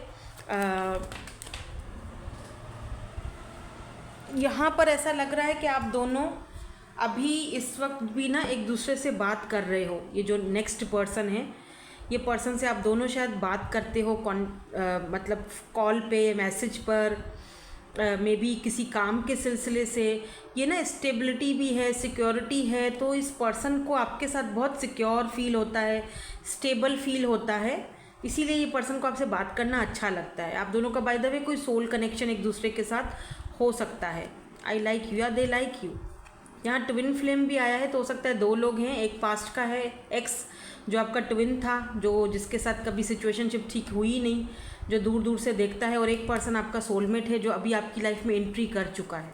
यहाँ पर ऐसा लग रहा है कि आप दोनों अभी इस वक्त भी ना एक दूसरे से बात कर रहे हो। ये जो नेक्स्ट पर्सन है, ये पर्सन से आप दोनों शायद बात करते हो, मतलब कॉल पे, मैसेज पर, मे बी किसी काम के सिलसिले से। ये ना स्टेबिलिटी भी है, सिक्योरिटी है, तो इस पर्सन को आपके साथ बहुत सिक्योर फील होता है, स्टेबल फील होता है, इसीलिए ये पर्सन को आपसे बात करना अच्छा लगता है। आप दोनों का बाय द वे कोई सोल कनेक्शन एक दूसरे के साथ हो सकता है। आई लाइक यू या दे लाइक यू। यहाँ ट्विन फ्लेम भी आया है, तो हो सकता है दो लोग हैं, एक पास्ट का है एक्स जो आपका ट्विन था, जो जिसके साथ कभी सिचुएशनशिप ठीक हुई नहीं, जो दूर दूर से देखता है, और एक पर्सन आपका सोलमेट है जो अभी आपकी लाइफ में एंट्री कर चुका है,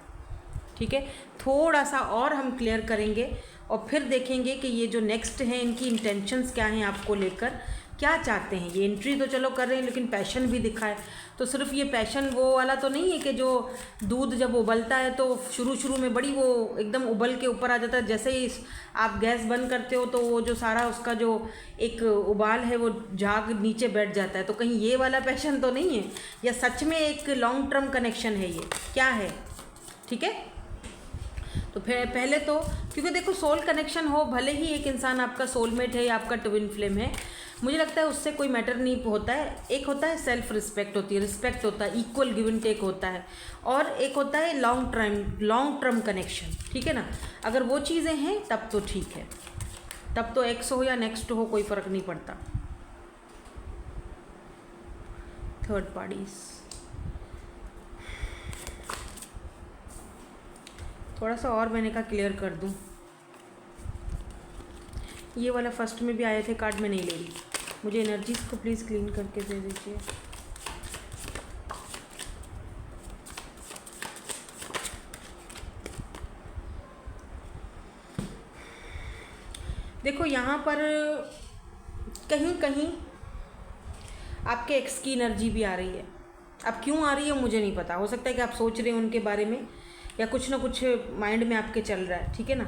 ठीक है। थोड़ा सा और हम क्लियर करेंगे और फिर देखेंगे कि ये जो नेक्स्ट हैं इनकी इंटेंशंस क्या हैं, आपको लेकर क्या चाहते हैं। ये एंट्री तो चलो कर रहे हैं, लेकिन पैशन भी दिखा है। तो सिर्फ ये पैशन वो वाला तो नहीं है कि जो दूध जब उबलता है तो शुरू में बड़ी वो एकदम उबल के ऊपर आ जाता है, जैसे ही आप गैस बंद करते हो तो वो जो सारा उसका जो एक उबाल है वो झाग नीचे बैठ जाता है। तो कहीं ये वाला पैशन तो नहीं है, या सच में एक लॉन्ग टर्म कनेक्शन है, ये क्या है, ठीक है। तो फिर पहले तो, क्योंकि देखो सोल कनेक्शन हो, भले ही एक इंसान आपका सोलमेट है या आपका ट्विन फ्लेम है, मुझे लगता है उससे कोई मैटर नहीं होता है। एक होता है सेल्फ रिस्पेक्ट होती है, रिस्पेक्ट होता है, इक्वल गिव एंड टेक होता है, और एक होता है लॉन्ग टर्म कनेक्शन, ठीक है ना। अगर वो चीज़ें हैं तब तो ठीक है, तब तो एक्स हो या नेक्स्ट हो कोई फ़र्क नहीं पड़ता। थर्ड पार्टीज थोड़ा सा और मैंने कहा क्लियर कर दूं। ये वाला फर्स्ट में भी आए थे कार्ड, में नहीं ले रही, मुझे एनर्जीज को प्लीज़ क्लीन करके दे दीजिए। देखो यहाँ पर कहीं कहीं आपके एक्स की एनर्जी भी आ रही है। अब क्यों आ रही है मुझे नहीं पता, हो सकता है कि आप सोच रहे हो उनके बारे में, या कुछ ना कुछ माइंड में आपके चल रहा है, ठीक है ना।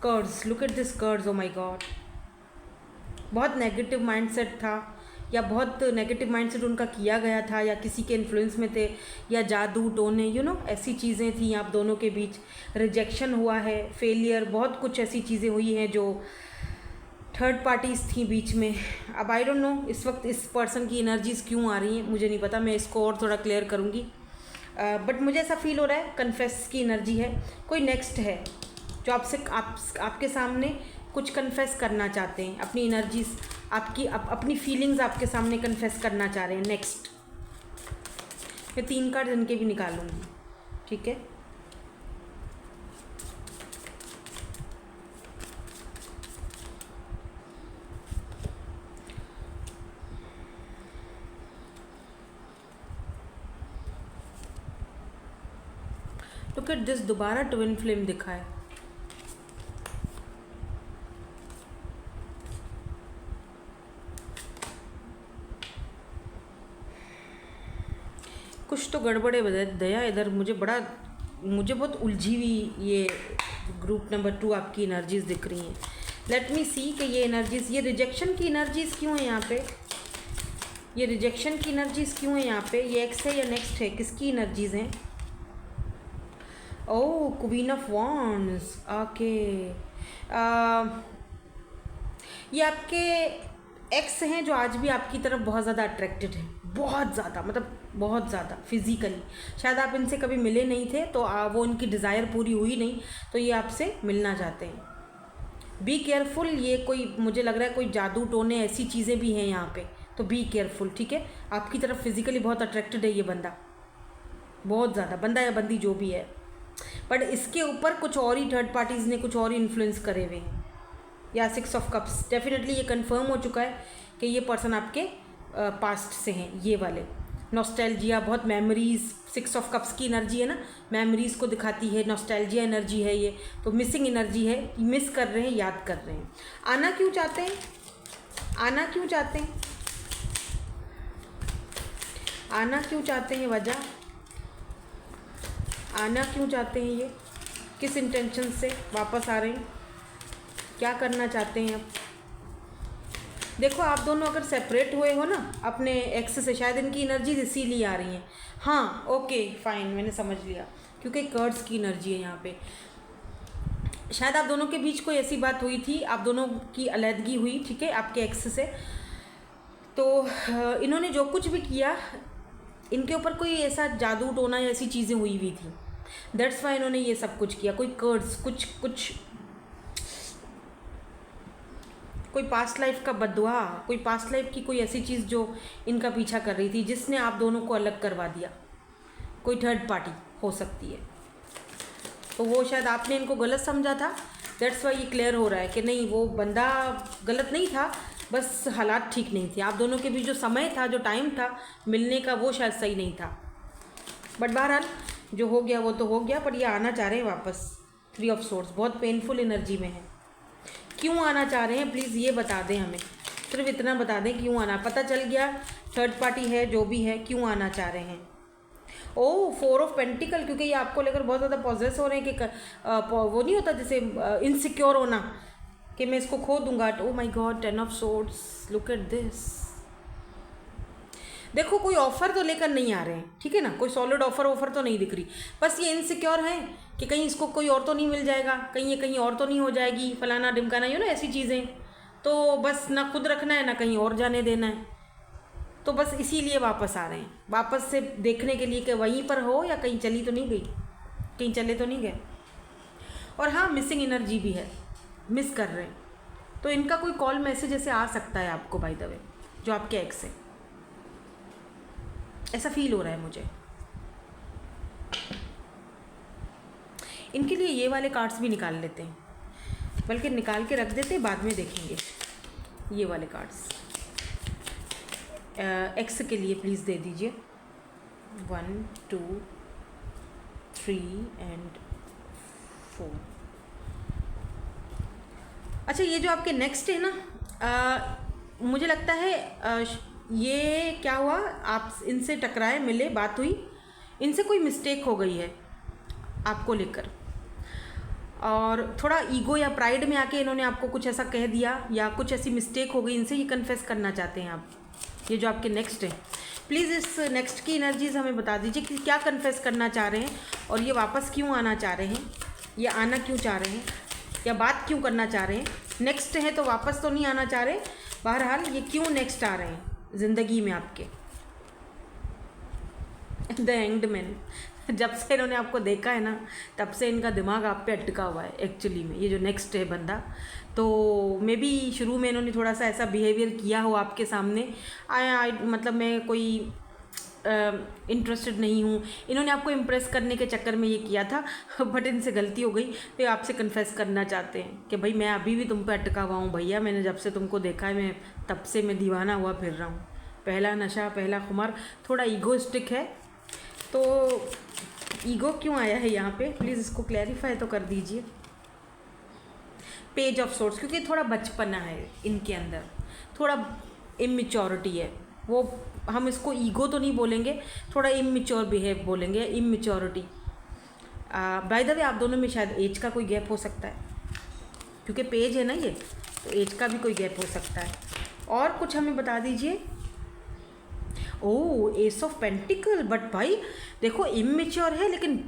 Curds, look at this curds, oh my God. बहुत नेगेटिव माइंडसेट था, या बहुत नेगेटिव माइंडसेट उनका किया गया था, या किसी के इन्फ्लुएंस में थे, या जादू टोने, यू नो, ऐसी चीज़ें थी आप दोनों के बीच। रिजेक्शन हुआ है, फेलियर, बहुत कुछ ऐसी चीज़ें हुई हैं जो थर्ड पार्टीज़ थी बीच में। अब आई डोंट नो इस वक्त इस पर्सन की एनर्जीज़ क्यों आ रही हैं, मुझे नहीं पता, मैं इसको और थोड़ा क्लियर करूँगी। बट मुझे ऐसा फील हो रहा है कन्फेस की एनर्जी है, कोई नेक्स्ट है जो आपसे आपके सामने कुछ कन्फेस करना चाहते हैं, अपनी एनर्जीज, अपनी फीलिंग्स आपके सामने कन्फेस करना चाह रहे हैं। नेक्स्ट मैं 3 कार्ड इनके भी निकालूंगी, ठीक है। लुक एट दिस, दोबारा ट्विन फ्लेम दिखा है। कुछ तो गड़बड़े दया इधर, मुझे बहुत उलझी हुई ये ग्रुप नंबर 2 आपकी एनर्जीज दिख रही हैं। लेट मी सी कि ये एनर्जीज, ये रिजेक्शन की एनर्जीज क्यों है यहाँ पे, ये रिजेक्शन की एनर्जीज क्यों है यहाँ पे, ये एक्स है या नेक्स्ट है, किसकी एनर्जीज हैं? ओह क्वीन ऑफ वॉन्ड्स, ओके। ये आपके एक्स हैं जो आज भी आपकी तरफ बहुत ज़्यादा अट्रैक्टेड है, बहुत ज़्यादा, मतलब बहुत ज़्यादा फिजिकली। शायद आप इनसे कभी मिले नहीं थे तो वो उनकी डिज़ायर पूरी हुई नहीं, तो ये आपसे मिलना चाहते हैं। बी केयरफुल, ये कोई मुझे लग रहा है कोई जादू टोने ऐसी चीज़ें भी हैं यहाँ पे, तो बी केयरफुल, ठीक है। आपकी तरफ फिजिकली बहुत अट्रैक्टेड है ये बंदा, बहुत ज़्यादा, बंदा या बंदी जो भी है, बट इसके ऊपर कुछ और ही थर्ड पार्टीज़ ने कुछ और ही इन्फ्लुएंस करे हुए हैं। या 6 ऑफ कप्स, डेफिनेटली ये कंफर्म हो चुका है कि ये पर्सन आपके पास्ट से हैं, ये वाले। नॉस्टैल्जिया, बहुत मेमोरीज़, 6 ऑफ कप्स की एनर्जी है ना, मेमोरीज़ को दिखाती है, नॉस्टैल्जिया एनर्जी है ये, तो मिसिंग एनर्जी है, मिस कर रहे हैं, याद कर रहे हैं। आना क्यों चाहते हैं, आना क्यों चाहते हैं, आना क्यों चाहते हैं, वजह आना क्यों चाहते हैं, ये किस इंटेंशन से वापस आ रहे हैं, क्या करना चाहते हैं अब? देखो आप दोनों अगर सेपरेट हुए हो ना अपने एक्स से, शायद इनकी एनर्जीज इसीलिए आ रही हैं। हाँ ओके फाइन, मैंने समझ लिया, क्योंकि कर्ड्स की एनर्जी है यहाँ पे। शायद आप दोनों के बीच कोई ऐसी बात हुई थी, आप दोनों की अलहदगी हुई, ठीक है, आपके एक्स से। तो इन्होंने जो कुछ भी किया, इनके ऊपर कोई ऐसा जादू टोना या ऐसी चीज़ें हुई हुई थी, दैट्स वाई इन्होंने ये सब कुछ किया। कोई कर्ड्स, कुछ कोई पास्ट लाइफ का बददुआ, कोई पास्ट लाइफ की कोई ऐसी चीज़ जो इनका पीछा कर रही थी, जिसने आप दोनों को अलग करवा दिया। कोई थर्ड पार्टी हो सकती है, तो वो शायद आपने इनको गलत समझा था, दैट्स वाई ये क्लियर हो रहा है कि नहीं, वो बंदा गलत नहीं था, बस हालात ठीक नहीं थे। आप दोनों के बीच जो समय था, जो टाइम था मिलने का, वो शायद सही नहीं था। बट बहरहाल जो हो गया वो तो हो गया, पर ये आना चाह रहे हैं वापस। 3 ऑफ सोर्ड्स बहुत पेनफुल एनर्जी में है। क्यों आना चाह रहे हैं प्लीज़ ये बता दें हमें, सिर्फ इतना बता दें क्यों आना। पता चल गया थर्ड पार्टी है, जो भी है, क्यों आना चाह रहे हैं। ओह 4 ऑफ पेंटिकल, क्योंकि ये आपको लेकर बहुत ज़्यादा पॉजेस हो रहे हैं कि वो नहीं होता जैसे इनसिक्योर होना कि मैं इसको खो दूंगा। Oh my God, 10 of swords, look at this. देखो कोई ऑफ़र तो लेकर नहीं आ रहे हैं, ठीक है ना, कोई सॉलिड ऑफ़र तो नहीं दिख रही, बस ये इनसिक्योर हैं कि कहीं इसको कोई और तो नहीं मिल जाएगा, कहीं ये कहीं और तो नहीं हो जाएगी, फलाना ढिमकाना, ये ना ऐसी चीज़ें। तो बस ना खुद रखना है ना कहीं और जाने देना है, तो बस इसीलिए वापस आ रहे हैं, वापस से देखने के लिए कि वहीं पर हो या कहीं चली तो नहीं गई, कहीं चले तो नहीं गए। और हाँ मिसिंग एनर्जी भी है, मिस कर रहे हैं, तो इनका कोई कॉल मैसेज ऐसे आ सकता है आपको, बाय द वे, जो आपके एक्स है, ऐसा फील हो रहा है मुझे। इनके लिए ये वाले कार्ड्स भी निकाल लेते हैं, बल्कि निकाल के रख देते हैं, बाद में देखेंगे। ये वाले कार्ड्स एक्स के लिए प्लीज़ दे दीजिए। 1 2 3 एंड 4। अच्छा ये जो आपके नेक्स्ट है ना, मुझे लगता है ये क्या हुआ, आप इनसे टकराए, मिले, बात हुई, इनसे कोई मिस्टेक हो गई है आपको लेकर, और थोड़ा ईगो या प्राइड में आके इन्होंने आपको कुछ ऐसा कह दिया या कुछ ऐसी मिस्टेक हो गई इनसे, ये कन्फेस करना चाहते हैं आप। ये जो आपके नेक्स्ट है, प्लीज़ इस नेक्स्ट की एनर्जीज़ हमें बता दीजिए कि क्या कन्फेस करना चाह रहे हैं, और ये वापस क्यों आना चाह रहे हैं, या आना क्यों चाह रहे हैं, या बात क्यों करना चाह रहे हैं। नेक्स्ट है तो वापस तो नहीं आना चाह रहे, बहरहाल ये क्यों नेक्स्ट आ रहे हैं ज़िंदगी में आपके। द हैंग्ड मैन, जब से इन्होंने आपको देखा है ना, तब से इनका दिमाग आप पे अटका हुआ है एक्चुअली में, ये जो नेक्स्ट है बंदा। तो मे बी शुरू में इन्होंने थोड़ा सा ऐसा बिहेवियर किया हो आपके सामने, मतलब मैं कोई इंटरेस्टेड नहीं हूँ, इन्होंने आपको इम्प्रेस करने के चक्कर में ये किया था, बट इनसे गलती हो गई, तो ये आपसे कन्फेस करना चाहते हैं कि भाई मैं अभी भी तुम पे अटका हुआ हूँ भैया, मैंने जब से तुमको देखा है मैं तब से मैं दीवाना हुआ फिर रहा हूँ, पहला नशा पहला खुमार। थोड़ा ईगोइस्टिक है, तो ईगो क्यों आया है यहाँ पे, प्लीज़ इसको क्लैरिफाई तो कर दीजिए। पेज ऑफ सोर्ड्स, क्योंकि थोड़ा बचपना है इनके अंदर, थोड़ा इमेच्योरिटी है, वो हम इसको ईगो तो नहीं बोलेंगे, थोड़ा इमेच्योर बिहेव बोलेंगे, इमेच्योरिटी। बाय द वे आप दोनों में शायद एज का कोई गैप हो सकता है, क्योंकि पेज है ना ये, तो एज का भी कोई गैप हो सकता है। और कुछ हमें बता दीजिए। ओह, एस ऑफ पेंटिकल, बट भाई देखो इमेच्योर है, लेकिन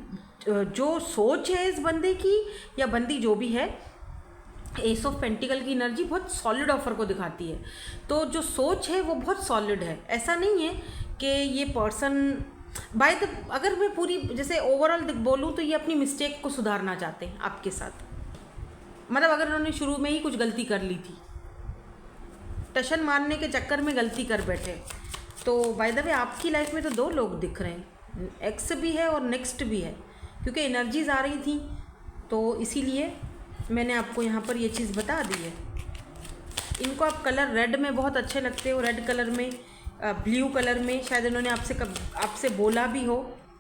जो सोच है इस बंदे की या बंदी जो भी है, एस ऑफ पेंटिकल की एनर्जी बहुत सॉलिड ऑफर को दिखाती है। तो जो सोच है वो बहुत सॉलिड है। ऐसा नहीं है कि ये पर्सन बाय द, अगर मैं पूरी जैसे ओवरऑल बोलूँ तो ये अपनी मिस्टेक को सुधारना चाहते हैं आपके साथ। मतलब अगर उन्होंने शुरू में ही कुछ गलती कर ली थी, टशन मारने के चक्कर में गलती कर बैठे, तो बाय द वे आपकी लाइफ में तो 2 लोग दिख रहे हैं, एक्स भी है और नेक्स्ट भी है, क्योंकि एनर्जीज आ रही थी, तो इसीलिए मैंने आपको यहाँ पर ये चीज़ बता दी है। इनको आप कलर रेड में बहुत अच्छे लगते हो, रेड कलर में, ब्लू कलर में, शायद इन्होंने आपसे बोला भी हो,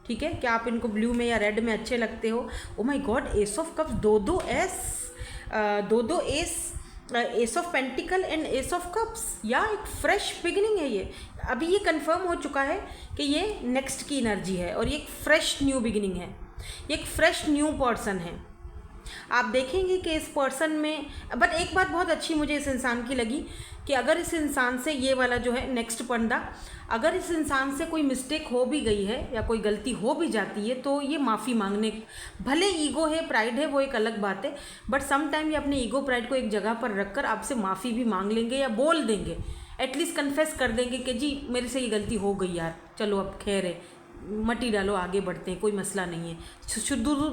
ठीक है, कि आप इनको ब्लू में या रेड में अच्छे लगते हो। Oh my God, S of cups, 2 S, S of pentacle and S of cups, या एक फ्रेश बिगिनिंग है ये। अभी ये कंफर्म हो चुका है कि ये नेक्स्ट की एनर्जी है और ये एक फ्रेश न्यू बिगिनिंग है, ये एक फ्रेश न्यू पर्सन है। आप देखेंगे कि इस पर्सन में, बट एक बात बहुत अच्छी मुझे इस इंसान की लगी कि अगर इस इंसान से, ये वाला जो है नेक्स्ट बंदा, अगर इस इंसान से कोई मिस्टेक हो भी गई है या कोई गलती हो भी जाती है, तो ये माफ़ी मांगने, भले ईगो है, प्राइड है, वो एक अलग बात है, बट सम टाइम ये अपने ईगो प्राइड को एक जगह पर रखकर आपसे माफ़ी भी मांग लेंगे या बोल देंगे, एटलीस्ट कन्फेस कर देंगे कि जी मेरे से ये गलती हो गई यार, चलो अब खैर है, मट्टी डालो, आगे बढ़ते हैं, कोई मसला नहीं है,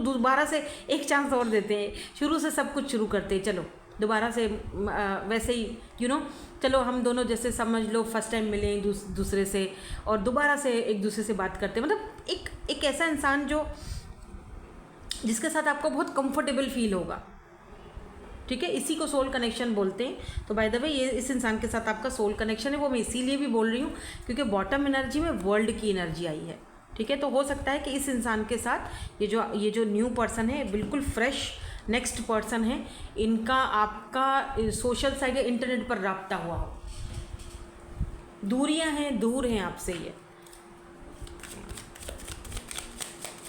दोबारा से एक चांस और देते हैं, शुरू से सब कुछ शुरू करते हैं, चलो दोबारा से वैसे ही चलो हम दोनों जैसे समझ लो फर्स्ट टाइम मिले दूसरे से और दोबारा से एक दूसरे से बात करते हैं। मतलब एक ऐसा इंसान जो जिसके साथ आपको बहुत कंफर्टेबल फील होगा, ठीक है, इसी को सोल कनेक्शन बोलते हैं। तो बाय द वे ये इस इंसान के साथ आपका सोल कनेक्शन है, वो मैं इसीलिए भी बोल रही हूँ क्योंकि बॉटम एनर्जी में वर्ल्ड की एनर्जी आई है, ठीक है। तो हो सकता है कि इस इंसान के साथ ये जो न्यू पर्सन है, बिल्कुल फ्रेश नेक्स्ट पर्सन है, इनका आपका सोशल साइड या इंटरनेट पर राब्ता हुआ हो, दूरियां हैं, दूर हैं आपसे ये।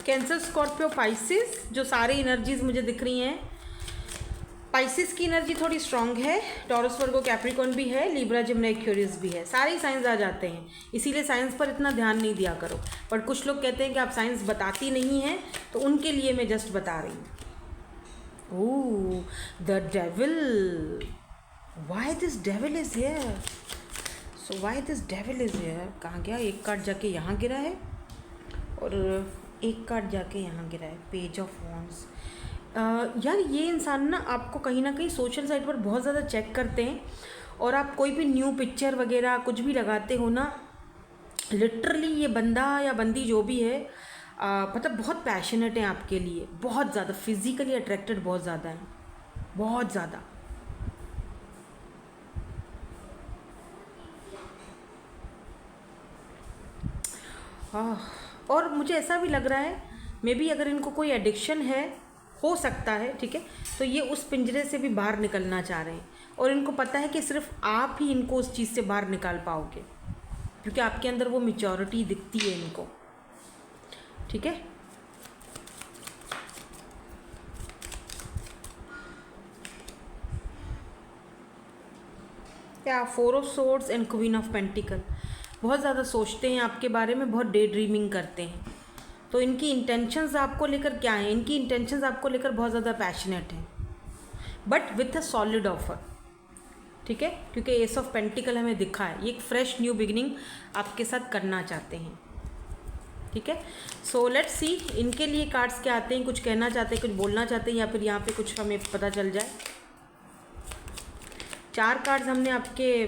कैंसर, स्कॉर्पियो, पाइसिस, जो सारी एनर्जीज मुझे दिख रही हैं, पाइसिस की एनर्जी थोड़ी स्ट्रांग है, टॉरस, वर्गो, कैप्रिकॉर्न भी है, लिब्रा, जिम्ना, एक्वेरियस भी है, सारे साइंस आ जाते हैं, इसीलिए साइंस पर इतना ध्यान नहीं दिया करो। बट कुछ लोग कहते हैं कि आप साइंस बताती नहीं हैं, तो उनके लिए मैं जस्ट बता रही हूँ। Oh, the devil, why this devil is here, so why this devil is here, कहाँ गया, एक कार्ड जाके यहाँ गिरा है और एक कार्ड जाके यहाँ गिरा है, पेज ऑफ वॉन्ड्स। यार ये इंसान ना आपको कहीं ना कहीं सोशल साइट पर बहुत ज़्यादा चेक करते हैं, और आप कोई भी न्यू पिक्चर वगैरह कुछ भी लगाते हो ना, लिटरली ये बंदा या बंदी जो भी है मतलब बहुत पैशनेट है आपके लिए, बहुत ज़्यादा फिजिकली अट्रैक्टेड बहुत ज़्यादा है, बहुत ज़्यादा। और मुझे ऐसा भी लग रहा है मे बी अगर इनको कोई एडिक्शन है, हो सकता है, ठीक है, तो ये उस पिंजरे से भी बाहर निकलना चाह रहे हैं, और इनको पता है कि सिर्फ आप ही इनको उस चीज़ से बाहर निकाल पाओगे, क्योंकि आपके अंदर वो मैच्योरिटी दिखती है इनको, ठीक है। क्या, 4 of swords and queen of pentacle, बहुत ज़्यादा सोचते हैं आपके बारे में, बहुत डे ड्रीमिंग करते हैं। तो इनकी इंटेंशंस आपको लेकर क्या है, इनकी इंटेंशंस आपको लेकर बहुत ज़्यादा पैशनेट हैं, but with a solid offer, ठीक है, क्योंकि एस ऑफ पेंटिकल हमें दिखा है, ये एक फ्रेश न्यू बिगिनिंग आपके साथ करना चाहते हैं, ठीक है। सो लेट्स सी इनके लिए कार्ड्स क्या आते हैं, कुछ कहना चाहते हैं, कुछ बोलना चाहते हैं, या फिर यहाँ पे कुछ हमें पता चल जाए। 4 कार्ड्स हमने आपके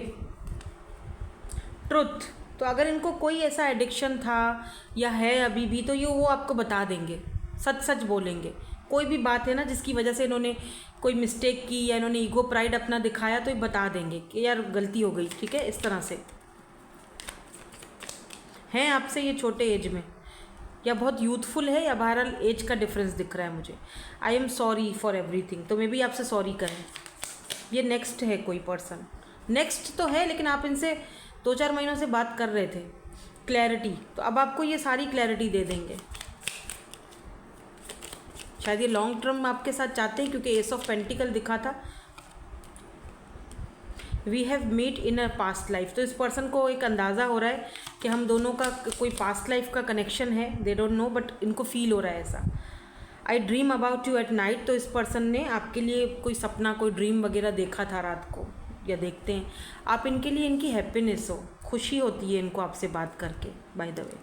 ट्रुथ, तो अगर इनको कोई ऐसा एडिक्शन था या है अभी भी, तो ये वो आपको बता देंगे, सच सच बोलेंगे। कोई भी बात है ना जिसकी वजह से इन्होंने कोई मिस्टेक की या इन्होंने ईगो प्राइड अपना दिखाया, तो ये बता देंगे कि यार गलती हो गई, ठीक है, इस तरह से। हैं आपसे ये छोटे एज में, या बहुत यूथफुल है, या बहरहाल एज का डिफरेंस दिख रहा है मुझे। I am sorry for everything, तो मे बी आपसे सॉरी करें। ये नेक्स्ट है कोई पर्सन, नेक्स्ट तो है, लेकिन आप इनसे 2-4 महीनों से बात कर रहे थे, क्लैरिटी, तो अब आपको ये सारी क्लैरिटी दे देंगे। शायद ये लॉन्ग टर्म आपके साथ चाहते हैं, क्योंकि एस ऑफ पेंटिकल दिखा था, we have met in a past life. तो इस पर्सन को एक अंदाज़ा हो रहा है कि हम दोनों का कोई पास्ट लाइफ का कनेक्शन है। दे डोंट नो बट इनको फील हो रहा है ऐसा। आई dream about you at night. तो इस पर्सन ने आपके लिए कोई सपना, कोई ड्रीम वगैरह देखा था रात को, या देखते हैं। आप इनके लिए इनकी हैप्पीनेस हो, खुशी होती है इनको आपसे बात करके, by the way.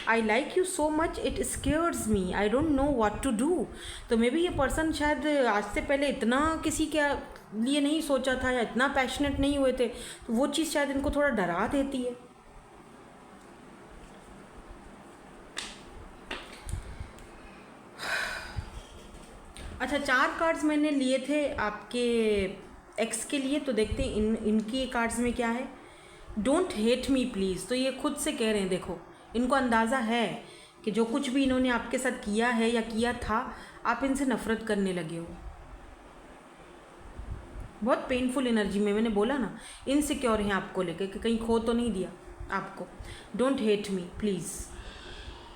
I like you so much it scares me, I don't know what to do. तो मे बी ये पर्सन शायद आज से पहले इतना किसी के लिए नहीं सोचा था, या इतना पैशनेट नहीं हुए थे, तो वो चीज़ शायद इनको थोड़ा डरा देती है। अच्छा, 4 कार्ड्स मैंने लिए थे आपके एक्स के लिए, तो देखते हैं इनकी कार्ड्स में क्या है। Don't hate me please. तो ये खुद से कह रहे हैं, देखो इनको अंदाज़ा है कि जो कुछ भी इन्होंने आपके साथ किया है या किया था, आप इनसे नफ़रत करने लगे हो। बहुत पेनफुल एनर्जी में, मैंने बोला ना, इनसिक्योर हैं आपको लेकर कि कहीं खो तो नहीं दिया आपको। डोंट हेट मी प्लीज़,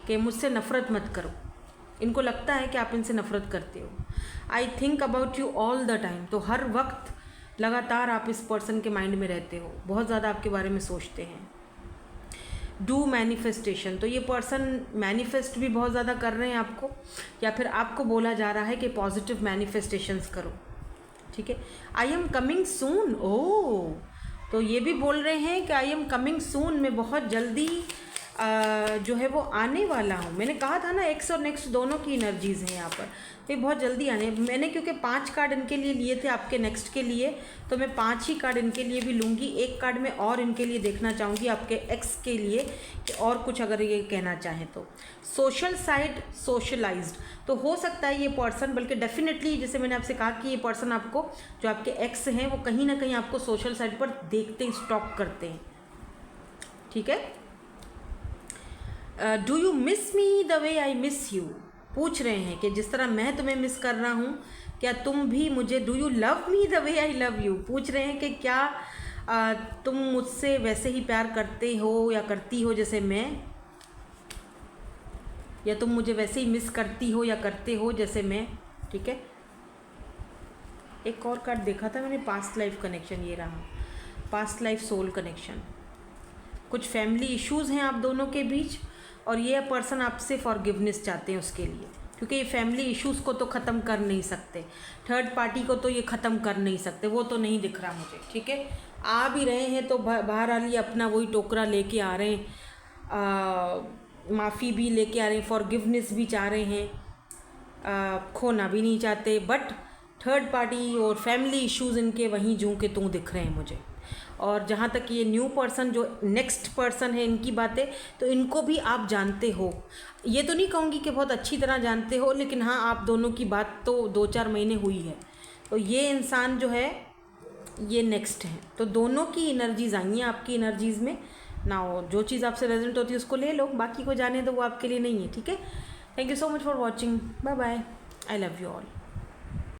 कि मुझसे नफ़रत मत करो। इनको लगता है कि आप इनसे नफ़रत करते हो। I think about you all the time. तो हर वक्त लगातार आप इस पर्सन के माइंड में रहते हो, बहुत ज़्यादा आपके बारे में सोचते हैं। Do manifestation. तो ये पर्सन मैनिफेस्ट भी बहुत ज़्यादा कर रहे हैं आपको, या फिर आपको बोला जा रहा है कि पॉजिटिव मैनिफेस्टेशंस करो, ठीक है। I am coming soon. ओह, तो ये भी बोल रहे हैं कि आई एम कमिंग सून, मैं बहुत जल्दी जो है वो आने वाला हूँ। मैंने कहा था ना, एक्स और नेक्स्ट दोनों की एनर्जीज़ हैं यहाँ पर, तो ये बहुत जल्दी आने। मैंने क्योंकि 5 कार्ड इनके लिए लिए थे आपके नेक्स्ट के लिए, तो मैं 5 ही कार्ड इनके लिए भी लूँगी। एक कार्ड में और इनके लिए देखना चाहूँगी आपके एक्स के लिए, कि और कुछ अगर ये कहना चाहें तो। Social side, socialised. तो हो सकता है ये पर्सन, बल्कि डेफिनेटली जैसे मैंने आपसे कहा कि ये पर्सन आपको, जो आपके एक्स हैं, वो कहीं ना कहीं आपको सोशल साइड पर देखते हैं, स्टॉक करते हैं, ठीक है। Do you miss me the way I miss you. पूछ रहे हैं कि जिस तरह मैं तुम्हें मिस कर रहा हूँ, क्या तुम भी मुझे, do you love me the way I love you. पूछ रहे हैं कि क्या तुम मुझसे वैसे ही प्यार करते हो या करती हो जैसे मैं, या तुम मुझे वैसे ही मिस करती हो या करते हो जैसे मैं, ठीक है। एक और कार्ड देखा था मैंने, पास्ट लाइफ कनेक्शन, ये रहा, पास्ट लाइफ सोल कनेक्शन। कुछ फैमिली इश्यूज़ हैं आप दोनों के बीच, और ये पर्सन आपसे फॉरगिवनेस चाहते हैं उसके लिए, क्योंकि ये फैमिली इश्यूज़ को तो ख़त्म कर नहीं सकते, थर्ड पार्टी को तो ये ख़त्म कर नहीं सकते, वो तो नहीं दिख रहा मुझे, ठीक है। आ भी रहे हैं तो बाहर वाली अपना वही टोकरा लेके आ रहे हैं, माफ़ी भी लेके आ रहे हैं, फॉरगिवनेस भी चाह रहे हैं, खोना भी नहीं चाहते, बट थर्ड पार्टी और फैमिली इश्यूज़ इनके वहीं जूं के तूं दिख रहे हैं मुझे। और जहाँ तक ये न्यू पर्सन, जो नेक्स्ट पर्सन है, इनकी बातें, तो इनको भी आप जानते हो। ये तो नहीं कहूँगी कि बहुत अच्छी तरह जानते हो, लेकिन हाँ, आप दोनों की बात तो 2-4 महीने हुई है। तो ये इंसान जो है ये नेक्स्ट है, तो दोनों की एनर्जीज़ आई हैं आपकी एनर्जीज़ में ना। जो चीज़ आपसे रेजोनेट होती है उसको ले लो, बाकी को जाने दो, वो आपके लिए नहीं है, ठीक है। Thank you so much for watching, bye bye, I love you all.